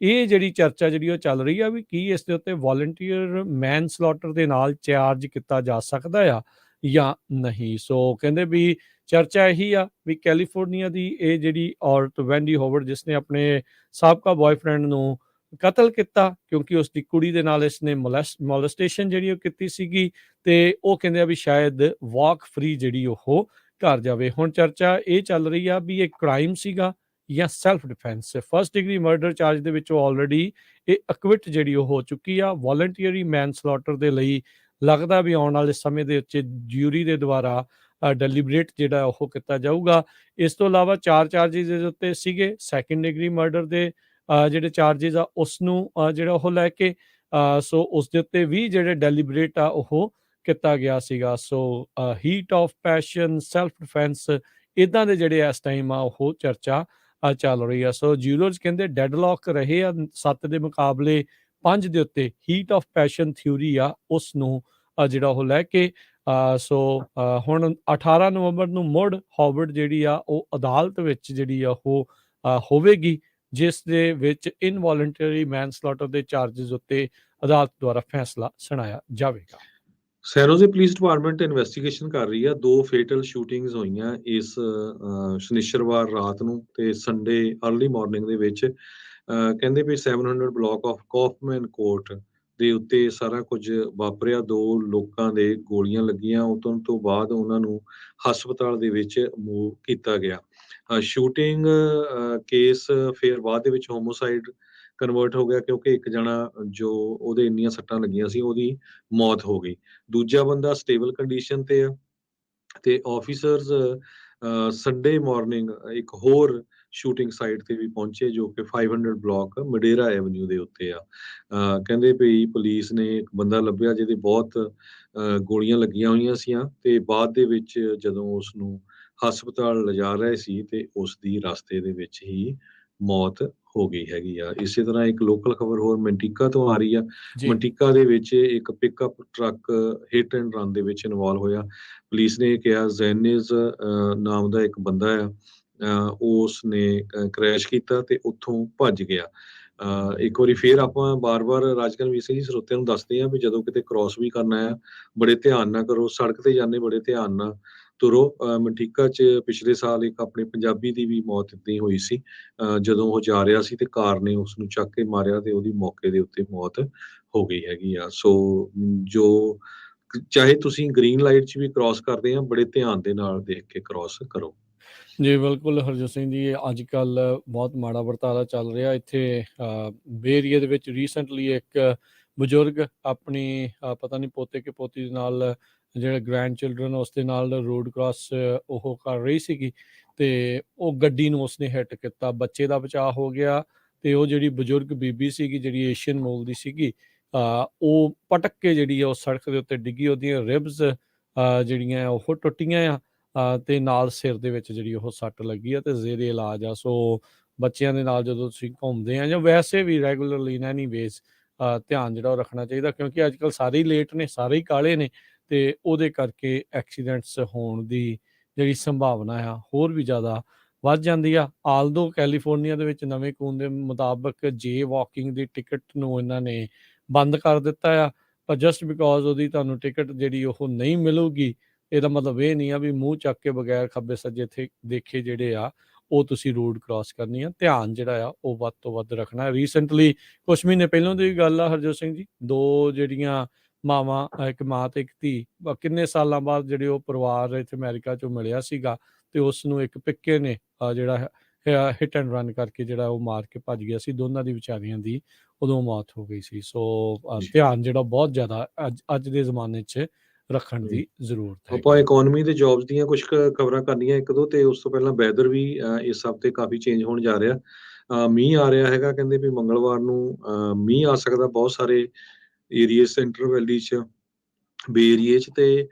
ਇਹ ਜਿਹੜੀ ਚਰਚਾ ਜਿਹੜੀ ਉਹ ਚੱਲ ਰਹੀ ਆ ਵੀ ਕੀ ਇਸ ਦੇ ਉੱਤੇ ਵਾਲੰਟੀਅਰ ਮੈਨ ਸਲੌਟਰ ਦੇ ਨਾਲ ਚਾਰਜ ਕੀਤਾ ਜਾ ਸਕਦਾ ਆ ਜਾਂ ਨਹੀਂ। ਸੋ ਕਹਿੰਦੇ ਵੀ ਚਰਚਾ ਇਹੀ ਆ ਵੀ ਕੈਲੀਫੋਰਨੀਆ ਦੀ ਇਹ ਜਿਹੜੀ ਔਰਤ ਵੈਂਡੀ ਹਾਵਰਡ ਜਿਸ ਨੇ ਆਪਣੇ ਸਾਬਕਾ ਬॉयਫ੍ਰੈਂਡ ਨੂੰ ਕਤਲ ਕੀਤਾ ਕਿਉਂਕਿ ਉਸ ਦੀ ਕੁੜੀ ਦੇ ਨਾਲ ਇਸ ਨੇ ਮੋਲੈਸਟੇਸ਼ਨ ਜਿਹੜੀ ਉਹ ਕੀਤੀ ਸੀਗੀ, ਤੇ ਉਹ ਕਹਿੰਦੇ ਆ ਵੀ ਸ਼ਾਇਦ ਵਾਕ ਫ੍ਰੀ ਜਿਹੜੀ ਉਹ ਘਰ ਜਾਵੇ। ਹੁਣ ਚਰਚਾ ਇਹ ਚੱਲ ਰਹੀ ਆ ਵੀ ਇਹ ਕ੍ਰਾਈਮ ਸੀਗਾ ਜਾਂ self defence. First degree murder charge ਦੇ ਵਿੱਚੋਂ ਆਲਰੇਡੀ ਇਹ ਅਕਵਿਟ ਜਿਹੜੀ ਉਹ ਹੋ ਚੁੱਕੀ ਆ। ਵਾਲੰਟੀਅਰੀ ਮੈਨ ਸਲੌਟਰ ਦੇ ਲਈ ਲੱਗਦਾ ਵੀ ਆਉਣ ਵਾਲੇ ਸਮੇਂ ਦੇ ਵਿੱਚ ਜਿਊਰੀ ਦੇ ਦੁਆਰਾ ਡੈਲੀਬਰੇਟ ਜਿਹੜਾ ਉਹ ਕੀਤਾ ਜਾਊਗਾ। ਇਸ ਤੋਂ ਇਲਾਵਾ 4 ਚਾਰਜਿਸ ਦੇ ਉੱਤੇ ਸੀਗੇ। ਸੈਕੰਡ ਡਿਗਰੀ ਮਰਡਰ ਦੇ ਜਿਹੜੇ ਚਾਰਜਿਸ ਆ ਉਸ ਨੂੰ ਜਿਹੜਾ ਉਹ ਲੈ ਕੇ ਸੋ ਉਸ ਦੇ ਉੱਤੇ ਵੀ ਜਿਹੜੇ ਡੈਲੀਬਰੇਟ ਆ ਉਹ ਕੀਤਾ ਗਿਆ ਸੀਗਾ। So heat of passion, self defence ਇਦਾਂ ਦੇ ਜਿਹੜੇ ਇਸ ਟਾਈਮ ਆ ਉਹ ਚਰਚਾ ਚੱਲ ਰਹੀ ਆ। ਸੋ ਜਿਊਰਰਸ ਕਹਿੰਦੇ ਡੈਡਲੌਕ ਰਹੇ ਆ 7 ਦੇ ਮੁਕਾਬਲੇ 5 ਦੇ ਉੱਤੇ ਹੀਟ ਆਫ ਪੈਸ਼ਨ ਥਿਊਰੀ ਆ ਉਸ ਨੂੰ ਜਿਹੜਾ ਉਹ ਲੈ ਕੇ ਸੋ ਹੁਣ 18 ਨਵੰਬਰ ਨੂੰ ਮੁੜ ਹਾਵਰਡ ਜਿਹੜੀ ਆ ਉਹ ਅਦਾਲਤ ਵਿੱਚ ਜਿਹੜੀ ਆ ਉਹ ਹੋਵੇਗੀ ਜਿਸ ਦੇ ਵਿੱਚ ਇਨਵੋਲੰਟਰੀ ਮੈਨਸਲੌਟਰ ਦੇ ਚਾਰजेस ਉੱਤੇ ਅਦਾਲਤ ਦੁਆਰਾ ਫੈਸਲਾ ਸੁਣਾਇਆ ਜਾਵੇਗਾ। ਸੈਨੋਜ਼ੇ ਪੁਲਿਸ ਡਿਪਾਰਟਮੈਂਟ ਇਨਵੈਸਟੀਗੇਸ਼ਨ ਕਰ ਰਹੀ ਆ। 2 ਫੇਟਲ ਸ਼ੂਟਿੰਗਸ ਹੋਈਆਂ ਇਸ ਸ਼ਨੀਚਰਵਾਰ ਰਾਤ ਨੂੰ ਤੇ ਸੰਡੇ ਅਰਲੀ ਮਾਰਨਿੰਗ ਦੇ ਵਿੱਚ। ਕਹਿੰਦੇ ਵੀ 700 ਬਲਾਕ ਆਫ ਕਾਫਮੈਨ ਕੋਰਟ ਦੇ ਉੱਤੇ ਸਾਰਾ ਕੁਝ ਵਾਪਰਿਆ। 2 ਲੋਕਾਂ ਦੇ ਗੋਲੀਆਂ ਲੱਗੀਆਂ, ਉਦੋਂ ਤੋਂ ਬਾਅਦ ਉਹਨਾਂ ਨੂੰ ਹਸਪਤਾਲ ਦੇ ਵਿੱਚ ਮੂਵ ਕੀਤਾ ਗਿਆ। ਸ਼ੂਟਿੰਗ ਕੇਸ ਫਿਰ ਬਾਅਦ ਦੇ ਵਿੱਚ ਹੋਮੋਸਾਈਡ ਕਨਵਰਟ ਹੋ ਗਿਆ ਕਿਉਂਕਿ ਇੱਕ ਜਣਾ ਜੋ ਉਹਦੇ ਇੰਨੀਆਂ ਸੱਟਾਂ ਲੱਗੀਆਂ ਸੀ ਉਹਦੀ ਮੌਤ ਹੋ ਗਈ। ਦੂਜਾ ਬੰਦਾ ਸਟੇਬਲ ਕੰਡੀਸ਼ਨ ਤੇ ਆ ਤੇ ਆਫੀਸਰਸ ਸੰਡੇ ਮਾਰਨਿੰਗ ਇੱਕ ਹੋਰ ਸ਼ੂਟਿੰਗ ਸਾਈਟ ਤੇ ਵੀ ਪਹੁੰਚੇ ਜੋ ਕਿ 500 ਬਲਾਕ ਮਡੇਰਾ ਐਵਨਿਊ ਦੇ ਉੱਤੇ ਆ। ਕਹਿੰਦੇ ਵੀ ਪੁਲਿਸ ਨੇ ਇੱਕ ਬੰਦਾ ਲੱਭਿਆ ਜਿਹਦੇ ਬਹੁਤ ਗੋਲੀਆਂ ਲੱਗੀਆਂ ਹੋਈਆਂ ਸੀਆਂ ਤੇ ਬਾਅਦ ਦੇ ਵਿੱਚ ਜਦੋਂ ਉਸ ਨੂੰ ਹਸਪਤਾਲ ਲਿਜਾ ਰਹੇ ਸੀ ਤੇ ਉਸ ਦੀ ਰਸਤੇ ਦੇ ਵਿੱਚ ਹੀ ਮੌਤ ਹੋ ਗਈ ਹੈਗੀ ਆ। ਇਸੇ ਤਰ੍ਹਾਂ ਇੱਕ ਲੋਕਲ ਖਬਰ ਹੋਰ ਮੰਟਿਕਾ ਤੋਂ ਆ ਰਹੀ ਆ। ਜੀ ਮੰਟਿਕਾ ਦੇ ਵਿੱਚ ਇੱਕ pickup truck hit and run ਦੇ ਵਿੱਚ ਇਨਵੋਲਵ ਹੋਇਆ। ਪੁਲਿਸ ਨੇ ਕਿਹਾ ਜ਼ੈਨਿਜ਼ ਨਾਮ ਦਾ ਇੱਕ ਬੰਦਾ ਆ ਉਸ ਨੇ ਕ੍ਰੈਸ਼ ਕੀਤਾ ਤੇ ਉੱਥੋਂ ਭੱਜ ਗਿਆ। ਇੱਕ ਵਾਰੀ ਫੇਰ ਆਪਾਂ ਬਾਰ-ਬਾਰ ਰਾਜਕਨਵੀਰ ਸਿੰਘ ਜੀ ਸਰੋਤਿਆਂ ਨੂੰ ਦੱਸਦੇ ਹਾਂ ਵੀ ਜਦੋਂ ਕਿਤੇ ਕ੍ਰਾਸ ਵੀ ਕਰਨਾ ਆ ਬੜੇ ਧਿਆਨ ਨਾਲ ਕਰੋ। ਸੜਕ ਤੇ ਜਾਂਦੇ ਬੜੇ ਧਿਆਨ ਨਾਲ ਤੁਰੋ। ਮੰਟਿਕਾ 'ਚ ਪਿਛਲੇ ਸਾਲ ਇੱਕ ਆਪਣੇ ਪੰਜਾਬੀ ਦੀ ਵੀ ਮੌਤ ਏਦਾਂ ਹੀ ਹੋਈ ਸੀ। ਜਦੋਂ ਉਹ ਜਾ ਰਿਹਾ ਸੀ ਤੇ ਕਾਰ ਨੇ ਉਸਨੂੰ ਚੱਕ ਕੇ ਮਾਰਿਆ ਤੇ ਉਹਦੀ ਮੌਕੇ ਦੇ ਉੱਤੇ ਮੌਤ ਹੋ ਗਈ ਹੈਗੀ ਆ। ਸੋ ਜੋ ਚਾਹੇ ਤੁਸੀਂ ਗ੍ਰੀਨ ਲਾਈਟ 'ਚ ਵੀ ਕ੍ਰਾਸ ਕਰਦੇ ਆ ਬੜੇ ਧਿਆਨ ਦੇ ਨਾਲ ਦੇਖ ਕੇ ਕ੍ਰਾਸ ਕਰੋ। ਜੀ ਬਿਲਕੁਲ ਹਰਜੋਤ ਸਿੰਘ ਜੀ, ਅੱਜ ਕੱਲ ਬਹੁਤ ਮਾੜਾ ਵਰਤਾਰਾ ਚੱਲ ਰਿਹਾ ਇੱਥੇ ਬੇ ਏਰੀਆ ਦੇ ਵਿੱਚ। ਰੀਸੈਂਟਲੀ ਇੱਕ ਬਜ਼ੁਰਗ ਆਪਣੀ ਪਤਾ ਨਹੀਂ ਪੋਤੇ ਕਿ ਪੋਤੀ ਦੇ ਨਾਲ ਜਿਹੜੇ ਗ੍ਰੈਂਡ ਚਿਲਡਰਨ ਉਸ ਦੇ ਨਾਲ ਰੋਡ ਕ੍ਰਾਸ ਉਹ ਕਰ ਰਹੀ ਸੀਗੀ ਤੇ ਉਹ ਗੱਡੀ ਨੂੰ ਉਸਨੇ ਹਿੱਟ ਕੀਤਾ। ਬੱਚੇ ਦਾ ਬਚਾਅ ਹੋ ਗਿਆ ਤੇ ਉਹ ਜਿਹੜੀ ਬਜ਼ੁਰਗ ਬੀਬੀ ਸੀਗੀ ਜਿਹੜੀ ਏਸ਼ੀਅਨ ਮੂਲ ਦੀ ਸੀਗੀ ਉਹ ਪਟਕ ਕੇ ਜਿਹੜੀ ਆ ਉਹ ਸੜਕ ਦੇ ਉੱਤੇ ਡਿੱਗੀ। ਉਹਦੀਆਂ ਰਿਬਸ ਜਿਹੜੀਆਂ ਉਹ ਟੁੱਟੀਆਂ ਆ ਤੇ ਨਾਲ ਸਿਰ ਦੇ ਵਿੱਚ ਜਿਹੜੀ ਉਹ ਸੱਟ ਲੱਗੀ ਆ ਤੇ ਜ਼ੇਰੇ ਇਲਾਜ ਆ। ਸੋ ਬੱਚਿਆਂ ਦੇ ਨਾਲ ਜਦੋਂ ਤੁਸੀਂ ਘੁੰਮਦੇ ਆ ਜਾਂ ਵੈਸੇ ਵੀ ਰੈਗੂਲਰਲੀ ਇਨ ਐਨੀ ਵੇਜ਼ ਧਿਆਨ ਜਿਹੜਾ ਉਹ ਰੱਖਣਾ ਚਾਹੀਦਾ ਕਿਉਂਕਿ ਅੱਜ ਕੱਲ੍ਹ ਸਾਰੇ ਹੀ ਲੇਟ ਨੇ, ਸਾਰੇ ਹੀ ਕਾਲੇ ਨੇ ਤੇ ਉਹਦੇ ਕਰਕੇ ਐਕਸੀਡੈਂਟਸ ਹੋਣ ਦੀ ਜਿਹੜੀ ਸੰਭਾਵਨਾ ਆ ਹੋਰ ਵੀ ਜ਼ਿਆਦਾ ਵੱਧ ਜਾਂਦੀ ਆ। ਆਲਦੋ ਕੈਲੀਫੋਰਨੀਆ ਦੇ ਵਿੱਚ ਨਵੇਂ ਕਾਨੂੰਨ ਦੇ ਮੁਤਾਬਕ ਜੇ ਵਾਕਿੰਗ ਦੀ ਟਿਕਟ ਨੂੰ ਇਹਨਾਂ ਨੇ ਬੰਦ ਕਰ ਦਿੱਤਾ ਆ, ਪਰ ਜਸਟ ਬਿਕੋਜ਼ ਉਹਦੀ ਤੁਹਾਨੂੰ ਟਿਕਟ ਜਿਹੜੀ ਉਹ ਨਹੀਂ ਮਿਲੂਗੀ ਇਹਦਾ ਮਤਲਬ ਇਹ ਨਹੀਂ ਆ ਵੀ ਮੂੰਹ ਚੱਕ ਕੇ ਬਗੈਰ ਖੱਬੇ ਸੱਜੇ ਇੱਥੇ ਦੇਖੇ ਜਿਹੜੇ ਆ ਉਹ ਤੁਸੀਂ ਰੋਡ ਕ੍ਰਾਸ ਕਰਨੀ ਆ। ਧਿਆਨ ਜਿਹੜਾ ਆ ਉਹ ਵੱਧ ਤੋਂ ਵੱਧ ਰੱਖਣਾ। ਰੀਸੈਂਟਲੀ ਕੁਛ ਮਹੀਨੇ ਪਹਿਲਾਂ ਦੀ ਗੱਲ ਆ ਹਰਜੋਤ ਸਿੰਘ ਜੀ, 2 ਜਿਹੜੀਆਂ ਮਾਵਾਂ ਇੱਕ ਮਾਂ ਤੇ ਇੱਕ ਧੀ ਕਿੰਨੇ ਸਾਲਾਂ ਬਾਅਦ ਜਿਹੜੇ ਉਹ ਪਰਿਵਾਰ ਇੱਥੇ ਅਮਰੀਕਾ 'ਚੋਂ ਮਿਲਿਆ ਸੀਗਾ ਤੇ ਉਸ ਨੂੰ ਇੱਕ ਪਿੱਕੇ ਨੇ ਜਿਹੜਾ ਹਿੱਟ ਐਂਡ ਰਨ ਕਰਕੇ ਜਿਹੜਾ ਉਹ ਮਾਰ ਕੇ ਭੱਜ ਗਿਆ ਸੀ। ਦੋਨਾਂ ਦੀ ਵਿਚਾਰੀਆਂ ਦੀ ਉਦੋਂ ਮੌਤ ਹੋ ਗਈ ਸੀ। ਸੋ ਧਿਆਨ ਜਿਹੜਾ ਬਹੁਤ ਜ਼ਿਆਦਾ ਅੱਜ ਦੇ ਜ਼ਮਾਨੇ 'ਚ ਰੱਖਣ ਦੀ ਜ਼ਰੂਰਤ ਆਪਾਂ ਹੈਗੀ ਆ। ਇਕੋਨਮੀ ਤੇ ਜੌਬਸ ਦੀਆਂ ਕੁਛ ਖਬਰਾਂ ਕਰਨੀਆਂ ਇੱਕ ਦੋ, ਤੇ ਉਸ ਤੋਂ ਪਹਿਲਾਂ ਵੈਦਰ ਵੀ ਇਸ ਹਫ਼ਤੇ ਕਾਫੀ ਚੇਂਜ ਹੋਣ ਜਾ ਰਿਹਾ। ਮੀਂਹ ਆ ਰਿਹਾ ਹੈਗਾ, ਕਹਿੰਦੇ ਵੀ ਮੰਗਲਵਾਰ ਨੂੰ ਮੀਂਹ ਆ ਸਕਦਾ ਬਹੁਤ ਸਾਰੇ ਏਰੀਏ, ਸੈਂਟਰਲ ਵੈਲੀ 'ਚ, ਬੇ ਏਰੀਏ 'ਚ, ਤੇ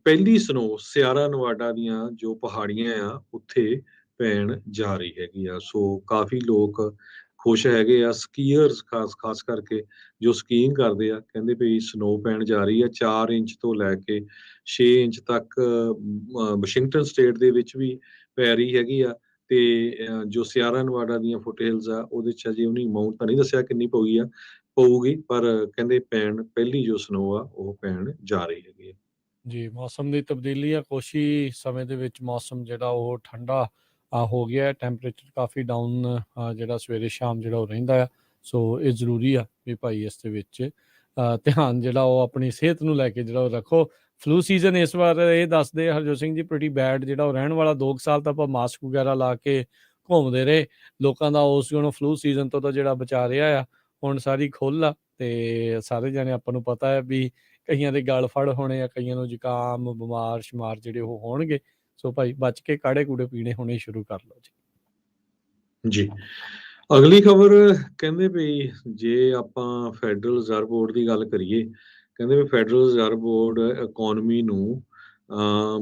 ਪਹਿਲੀ ਸਨੋ ਸਿਆਰਾ ਨਵਾਡਾ ਦੀਆਂ ਜੋ ਪਹਾੜੀਆਂ ਆ ਉੱਥੇ ਪੈਣ ਜਾ ਰਹੀ ਹੈਗੀ ਆ। ਸੋ ਕਾਫੀ ਲੋਕ ਖੁਸ਼ ਹੈਗੇ ਆ, ਸਕੀਅਰਸ ਖਾਸ ਕਰਕੇ ਜੋ ਸਕੀਇੰਗ ਕਰਦੇ ਆ, ਕਹਿੰਦੇ ਵੀ ਸਨੋ ਪੈਣ ਜਾ ਰਹੀ ਆ 4 ਇੰਚ ਤੋਂ ਲੈ ਕੇ 6 ਇੰਚ ਤੱਕ। ਵਾਸ਼ਿੰਗਟਨ ਸਟੇਟ ਦੇ ਵਿੱਚ ਵੀ ਪੈ ਰਹੀ ਹੈਗੀ ਆ, ਤੇ ਜੋ ਸਿਆਰਾ ਨਵਾਡਾ ਦੀਆਂ ਫੁੱਟ ਹਿਲਸ ਆ ਉਹਦੇ 'ਚ ਅਜੇ ਉਹਨੀ ਅਮਾਊਂਟ ਤਾਂ ਨਹੀਂ ਦੱਸਿਆ ਕਿੰਨੀ ਪਊਗੀ, ਪਰ ਕਹਿੰਦੇ ਪਹਿਲੀ ਜੋ ਸਨੋ ਆ ਉਹ ਪੈਣ ਜਾ ਰਹੀ ਹੈਗੀ ਆ। ਜੀ, ਮੌਸਮ ਦੀ ਤਬਦੀਲੀ ਆ, ਕੁਛ ਹੀ ਸਮੇਂ ਦੇ ਵਿੱਚ ਮੌਸਮ ਜਿਹੜਾ ਉਹ ਠੰਡਾ ਹੋ ਗਿਆ ਹੈ, ਟੈਂਪਰੇਚਰ ਕਾਫੀ ਡਾਊਨ ਜਿਹੜਾ ਸਵੇਰੇ ਸ਼ਾਮ ਜਿਹੜਾ ਉਹ ਰਹਿੰਦਾ ਆ। ਸੋ ਇਹ ਜ਼ਰੂਰੀ ਆ ਵੀ ਭਾਈ ਇਸ ਦੇ ਵਿੱਚ ਧਿਆਨ ਜਿਹੜਾ ਉਹ ਆਪਣੀ ਸਿਹਤ ਨੂੰ ਲੈ ਕੇ ਜਿਹੜਾ ਉਹ ਰੱਖੋ। ਫਲੂ ਸੀਜ਼ਨ ਇਸ ਵਾਰ ਇਹ ਦੱਸਦੇ ਹਰਜੋਤ ਸਿੰਘ ਜੀ ਪ੍ਰੀਟੀ ਬੈਡ ਜਿਹੜਾ ਉਹ ਰਹਿਣ ਵਾਲਾ। 2 ਸਾਲ ਤਾਂ ਆਪਾਂ ਮਾਸਕ ਵਗੈਰਾ ਲਾ ਕੇ ਘੁੰਮਦੇ ਰਹੇ, ਲੋਕਾਂ ਦਾ ਉਸ ਨੂੰ ਫਲੂ ਸੀਜ਼ਨ ਤੋਂ ਤਾਂ ਜਿਹੜਾ ਬਚਾ ਰਿਹਾ ਆ। ਹੁਣ ਸਾਰੀ ਖੁੱਲ੍ਹ ਆ, ਤੇ ਸਾਰੇ ਜਾਣੇ ਆਪਾਂ ਨੂੰ ਪਤਾ ਹੈ ਵੀ ਕਈਆਂ ਦੇ ਗਲ ਫੜ ਹੋਣੇ ਆ, ਕਈਆਂ ਨੂੰ ਜ਼ੁਕਾਮ, ਬਿਮਾਰ ਸ਼ਮਾਰ ਜਿਹੜੇ ਉਹ ਹੋਣਗੇ। ਸੋ ਭਾਈ ਬਚ ਕੇ ਕਾੜੇ ਕੂੜੇ ਪੀਣੇ ਹੋਣੇ ਸ਼ੁਰੂ ਕਰ ਲਓ ਜੀ। ਜੀ, ਅਗਲੀ ਖਬਰ ਕਹਿੰਦੇ ਵੀ ਜੇ ਆਪਾਂ ਫੈਡਰਲ ਰਿਜ਼ਰਵ ਬੋਰਡ ਦੀ ਗੱਲ ਕਰੀਏ, ਕਹਿੰਦੇ ਵੀ ਫੈਡਰਲ ਰਿਜ਼ਰਵ ਬੋਰਡ ਇਕੋਨਮੀ ਨੂੰ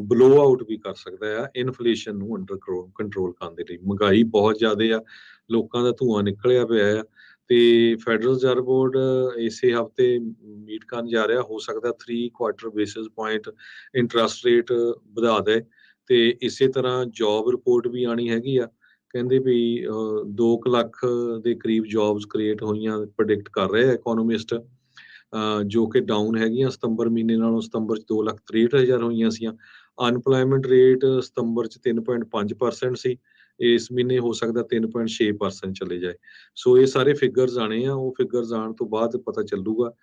ਬਲੋ ਆਊਟ ਵੀ ਕਰ ਸਕਦਾ ਆ ਇਨਫਲੇਸ਼ਨ ਨੂੰ ਅੰਡਰ ਕੰਟਰੋਲ ਕਰਨ ਦੇ ਲਈ। ਮਹਿੰਗਾਈ ਬਹੁਤ ਜ਼ਿਆਦਾ ਆ, ਲੋਕਾਂ ਦਾ ਧੂੰਆਂ ਨਿਕਲਿਆ ਪਿਆ ਆ, ਤੇ ਫੈਡਰਲ ਰਿਜ਼ਰਵ ਬੋਰਡ ਇਸੇ ਹਫ਼ਤੇ ਮੀਟ ਕਰਨ ਜਾ ਰਿਹਾ। ਹੋ ਸਕਦਾ 3 quarter basis point interest rate ਵਧਾ ਦੇ, ਤੇ ਇਸੇ ਤਰ੍ਹਾਂ ਜੌਬ ਰਿਪੋਰਟ ਵੀ ਆਣੀ ਹੈਗੀ ਆ। ਕਹਿੰਦੇ ਵੀ 2 ਲੱਖ ਦੇ ਕਰੀਬ ਜੌਬਸ ਕ੍ਰੀਏਟ ਹੋਈਆਂ ਪ੍ਰੈਡਿਕਟ ਕਰ ਰਹੇ ਆ ਇਕੋਨੋਮਿਸਟ, ਜੋ ਕਿ ਡਾਊਨ ਹੈਗੀਆਂ ਸਤੰਬਰ ਮਹੀਨੇ ਨਾਲੋਂ। ਸਤੰਬਰ 'ਚ 2,63,000 ਹੋਈਆਂ ਸੀਆਂ। ਅਨਪਲਾਇਮੈਂਟ ਰੇਟ ਸਤੰਬਰ 'ਚ 3.5% ਸੀ, ਇਸ ਮਹੀਨੇ ਹੋ ਸਕਦਾ 3.6% ਚਲੇ ਜਾਏ। ਸੋ ਇਹ ਸਾਰੇ ਫਿਗਰਸ ਆਣੇ ਆ, ਉਹ ਫਿਗਰਸ ਆਉਣ ਤੋਂ ਬਾਅਦ ਪਤਾ ਚੱਲੂਗਾ।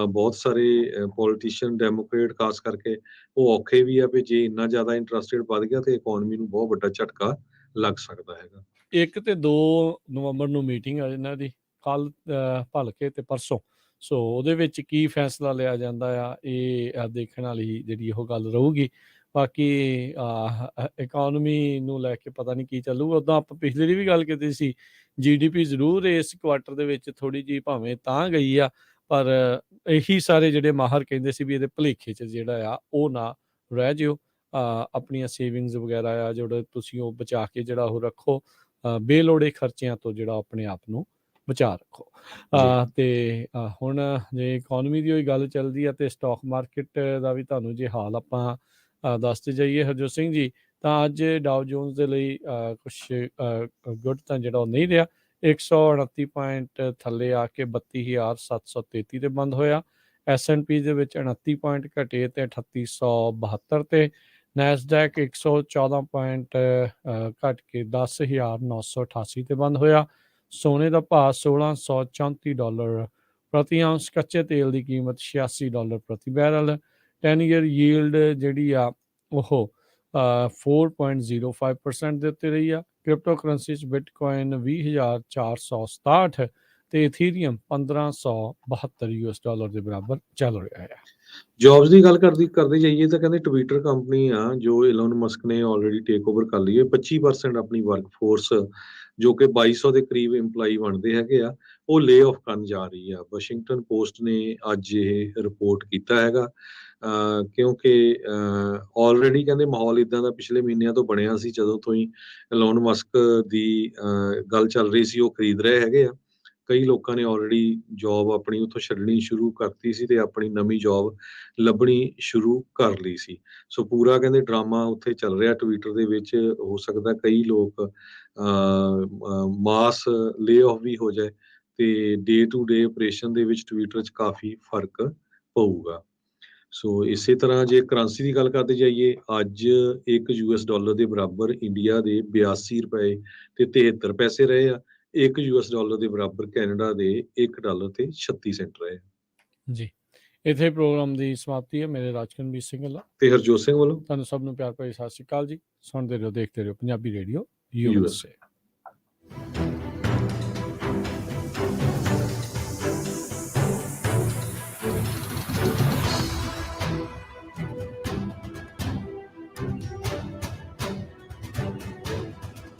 ਬਹੁਤ ਸਾਰੇ ਪੋਲੀਟੀਸ਼ੀਅਨ ਡੈਮੋਕ੍ਰੇਟ ਖਾਸ ਕਰਕੇ ਉਹ ਔਖੇ ਵੀ ਆ ਵੀ ਜੇ ਇੰਨਾ ਜ਼ਿਆਦਾ ਇੰਟਰਸਟ ਰੇਟ ਵੱਧ ਗਿਆ ਤੇ ਇਕੋਨਮੀ ਨੂੰ ਬਹੁਤ ਵੱਡਾ ਝਟਕਾ ਲੱਗ ਸਕਦਾ ਹੈਗਾ। 1 ਤੇ 2 ਨਵੰਬਰ ਨੂੰ ਮੀਟਿੰਗ ਆ ਇਹਨਾਂ ਦੀ, ਕੱਲ ਭਲਕੇ ਤੇ ਪਰਸੋਂ। ਸੋ ਉਹਦੇ ਵਿੱਚ ਕੀ ਫੈਸਲਾ ਲਿਆ ਜਾਂਦਾ ਆ, ਇਹ ਦੇਖਣ ਵਾਲੀ ਜਿਹੜੀ ਉਹ ਗੱਲ ਰਹੂਗੀ। ਬਾਕੀ ਇਕੋਨਮੀ ਨੂੰ ਲੈ ਕੇ ਪਤਾ ਨਹੀਂ ਕੀ ਚੱਲੂਗਾ। ਉੱਦਾਂ ਆਪਾਂ ਪਿਛਲੇ ਦੀ ਵੀ ਗੱਲ ਕੀਤੀ ਸੀ, GDP ਜ਼ਰੂਰ ਇਸ ਕੁਆਟਰ ਦੇ ਵਿੱਚ ਥੋੜ੍ਹੀ ਜਿਹੀ ਭਾਵੇਂ ਤਾਂ ਗਈ ਆ, ਪਰ ਇਹੀ ਸਾਰੇ ਜਿਹੜੇ ਮਾਹਰ ਕਹਿੰਦੇ ਸੀ ਵੀ ਇਹਦੇ ਭੁਲੇਖੇ 'ਚ ਜਿਹੜਾ ਆ ਉਹ ਨਾ ਰਹਿ ਜਿਓ। ਆਪਣੀਆਂ ਸੇਵਿੰਗਸ ਵਗੈਰਾ ਆ ਜਿਹੜੇ ਤੁਸੀਂ ਉਹ ਬਚਾ ਕੇ ਜਿਹੜਾ ਉਹ ਰੱਖੋ। ਬੇਲੋੜੇ ਖਰਚਿਆਂ ਤੋਂ ਜਿਹੜਾ ਆਪਣੇ ਆਪ ਨੂੰ ਬਚਾ ਰੱਖੋ। ਤੇ ਹੁਣ ਜੇ ਇਕੋਨਮੀ ਦੀ ਉਹੀ ਗੱਲ ਚੱਲਦੀ ਆ ਤੇ ਸਟਾਕ ਮਾਰਕੀਟ ਦਾ ਵੀ ਤੁਹਾਨੂੰ ਜੇ ਹਾਲ ਆਪਾਂ ਦੱਸਦੇ ਜਾਈਏ ਹਰਜੋਤ ਸਿੰਘ ਜੀ, ਤਾਂ ਅੱਜ ਡਾਓ ਜੋਨਸ ਦੇ ਲਈ ਕੁਛ ਗੁੱਡ ਤਾਂ ਜਿਹੜਾ ਉਹ ਨਹੀਂ ਰਿਹਾ। 129 ਪੁਆਇੰਟ ਥੱਲੇ ਆ ਕੇ 32,733 ਤੇ ਬੰਦ ਹੋਇਆ। S&P ਦੇ ਵਿੱਚ 29 ਪੁਆਇੰਟ ਘਟੇ ਤੇ 3872 ਤੇ। ਨੈਸਡੈਕ 114 ਪੁਆਇੰਟ ਘਟ ਕੇ 10,988 ਤੇ ਬੰਦ ਹੋਇਆ। ਸੋਨੇ ਦਾ ਭਾਅ $1,634 ਪ੍ਰਤੀ ਆਉਂਸ। ਕੱਚੇ ਤੇਲ ਦੀ ਕੀਮਤ $86 ਪ੍ਰਤੀ ਬੈਰਲ। 10 ਈਅਰ ਯੀਲਡ ਜਿਹੜੀ ਆ ਉਹ 4.05% ਦੇ ਉੱਤੇ ਰਹੀ ਆ। ਕ੍ਰਿਪਟੋ ਕਰੰਸੀ 'ਚ ਬਿਟਕੋਇਨ 20,467 ਤੇ ਇਥੀਰੀਅਮ $1,572 ਦੇ ਬਰਾਬਰ ਚੱਲ ਰਿਹਾ ਹੈ। ਜੌਬਸ ਦੀ ਗੱਲ ਕਰਦੇ ਜਾਈਏ ਤਾਂ ਕਹਿੰਦੇ ਟਵਿੱਟਰ ਕੰਪਨੀ ਆ ਜੋ ਇਲੋਨ ਮਸਕ ਨੇ ਆਲਰੇਡੀ ਟੇਕ ਓਵਰ ਕਰ ਲਈ ਹੈ। 25% ਆਪਣੀ ਵਰਕਫੋਰਸ ਜੋ ਕਿ 2200 ਦੇ ਕਰੀਬ EMPLOYE ਬਣਦੇ ਹੈਗੇ ਆ, ਉਹ ਲੇ ਆਫ ਕਰਨ ਜਾ ਰਹੀ ਆ। ਵਾਸ਼ਿੰਗਟਨ ਪੋਸਟ ਨੇ ਅੱਜ ਇਹ ਰਿਪੋਰਟ ਕੀਤਾ ਹੈਗਾ, ਕਿਉਂਕਿ ਆਲਰੇਡੀ ਕਹਿੰਦੇ ਮਾਹੌਲ ਇਦਾਂ ਦਾ ਪਿਛਲੇ ਮਹੀਨਿਆਂ ਤੋਂ ਬਣਿਆ ਸੀ, ਜਦੋਂ ਤੋਂ ਹੀ ਇਲੋਨ ਮਸਕ ਦੀ ਗੱਲ ਚੱਲ ਰਹੀ ਸੀ। ਉਹ ਖਰੀਦ ਰਹੇ ਹੈਗੇ ਆ। ਕਈ ਲੋਕਾਂ ਨੇ ਆਲਰੇਡੀ ਜੌਬ ਆਪਣੀ ਉੱਥੋਂ ਛੱਡਣੀ ਸ਼ੁਰੂ ਕਰਤੀ ਸੀ ਤੇ ਆਪਣੀ ਨਵੀਂ ਜੌਬ ਲੱਭਣੀ ਸ਼ੁਰੂ ਕਰ ਲਈ ਸੀ। ਸੋ ਪੂਰਾ ਕਹਿੰਦੇ ਡਰਾਮਾ ਉੱਥੇ ਚੱਲ ਰਿਹਾ ਟਵਿੱਟਰ ਦੇ ਵਿੱਚ। ਹੋ ਸਕਦਾ ਕਈ ਲੋਕ ਮਾਸ ਲੇ ਆਫ ਵੀ ਹੋ ਜਾਏ, ਤੇ ਡੇ ਟੂ ਡੇ ਆਪਰੇਸ਼ਨ ਦੇ ਵਿੱਚ ਟਵਿੱਟਰ 'ਚ ਕਾਫੀ ਫਰਕ ਪਊਗਾ। ਸੋ ਇਸੇ ਤਰ੍ਹਾਂ ਜੇ ਕਰੰਸੀ ਦੀ ਗੱਲ ਕਰਦੇ ਜਾਈਏ, ਅੱਜ $1 ਦੇ ਬਰਾਬਰ ਇੰਡੀਆ ਦੇ 82 ਰੁਪਏ ਤੇ 73 ਪੈਸੇ ਰਹੇ ਆ। $1 ਦੇ ਬਰਾਬਰ ਕੈਨੇਡਾ ਦੇ $1 ਤੇ 36 ਸੈਂਟ ਰਹੇ। ਜੀ, ਇੱਥੇ ਪ੍ਰੋਗਰਾਮ ਦੀ ਸਮਾਪਤੀ ਹੈ। ਮੇਰੇ ਰਾਜਕਨਵੀਰ ਸਿੰਘ ਵੱਲੋਂ ਤੇ ਹਰਜੋਤ ਸਿੰਘ ਵੱਲੋਂ ਤੁਹਾਨੂੰ ਸਭ ਨੂੰ ਪਿਆਰ ਭਰੀ ਸਤਿ ਸ਼੍ਰੀ ਅਕਾਲ ਜੀ। ਸੁਣਦੇ ਰਹੋ, ਦੇਖਦੇ ਰਹੋ ਪੰਜਾਬੀ ਰੇਡੀਓ US USA।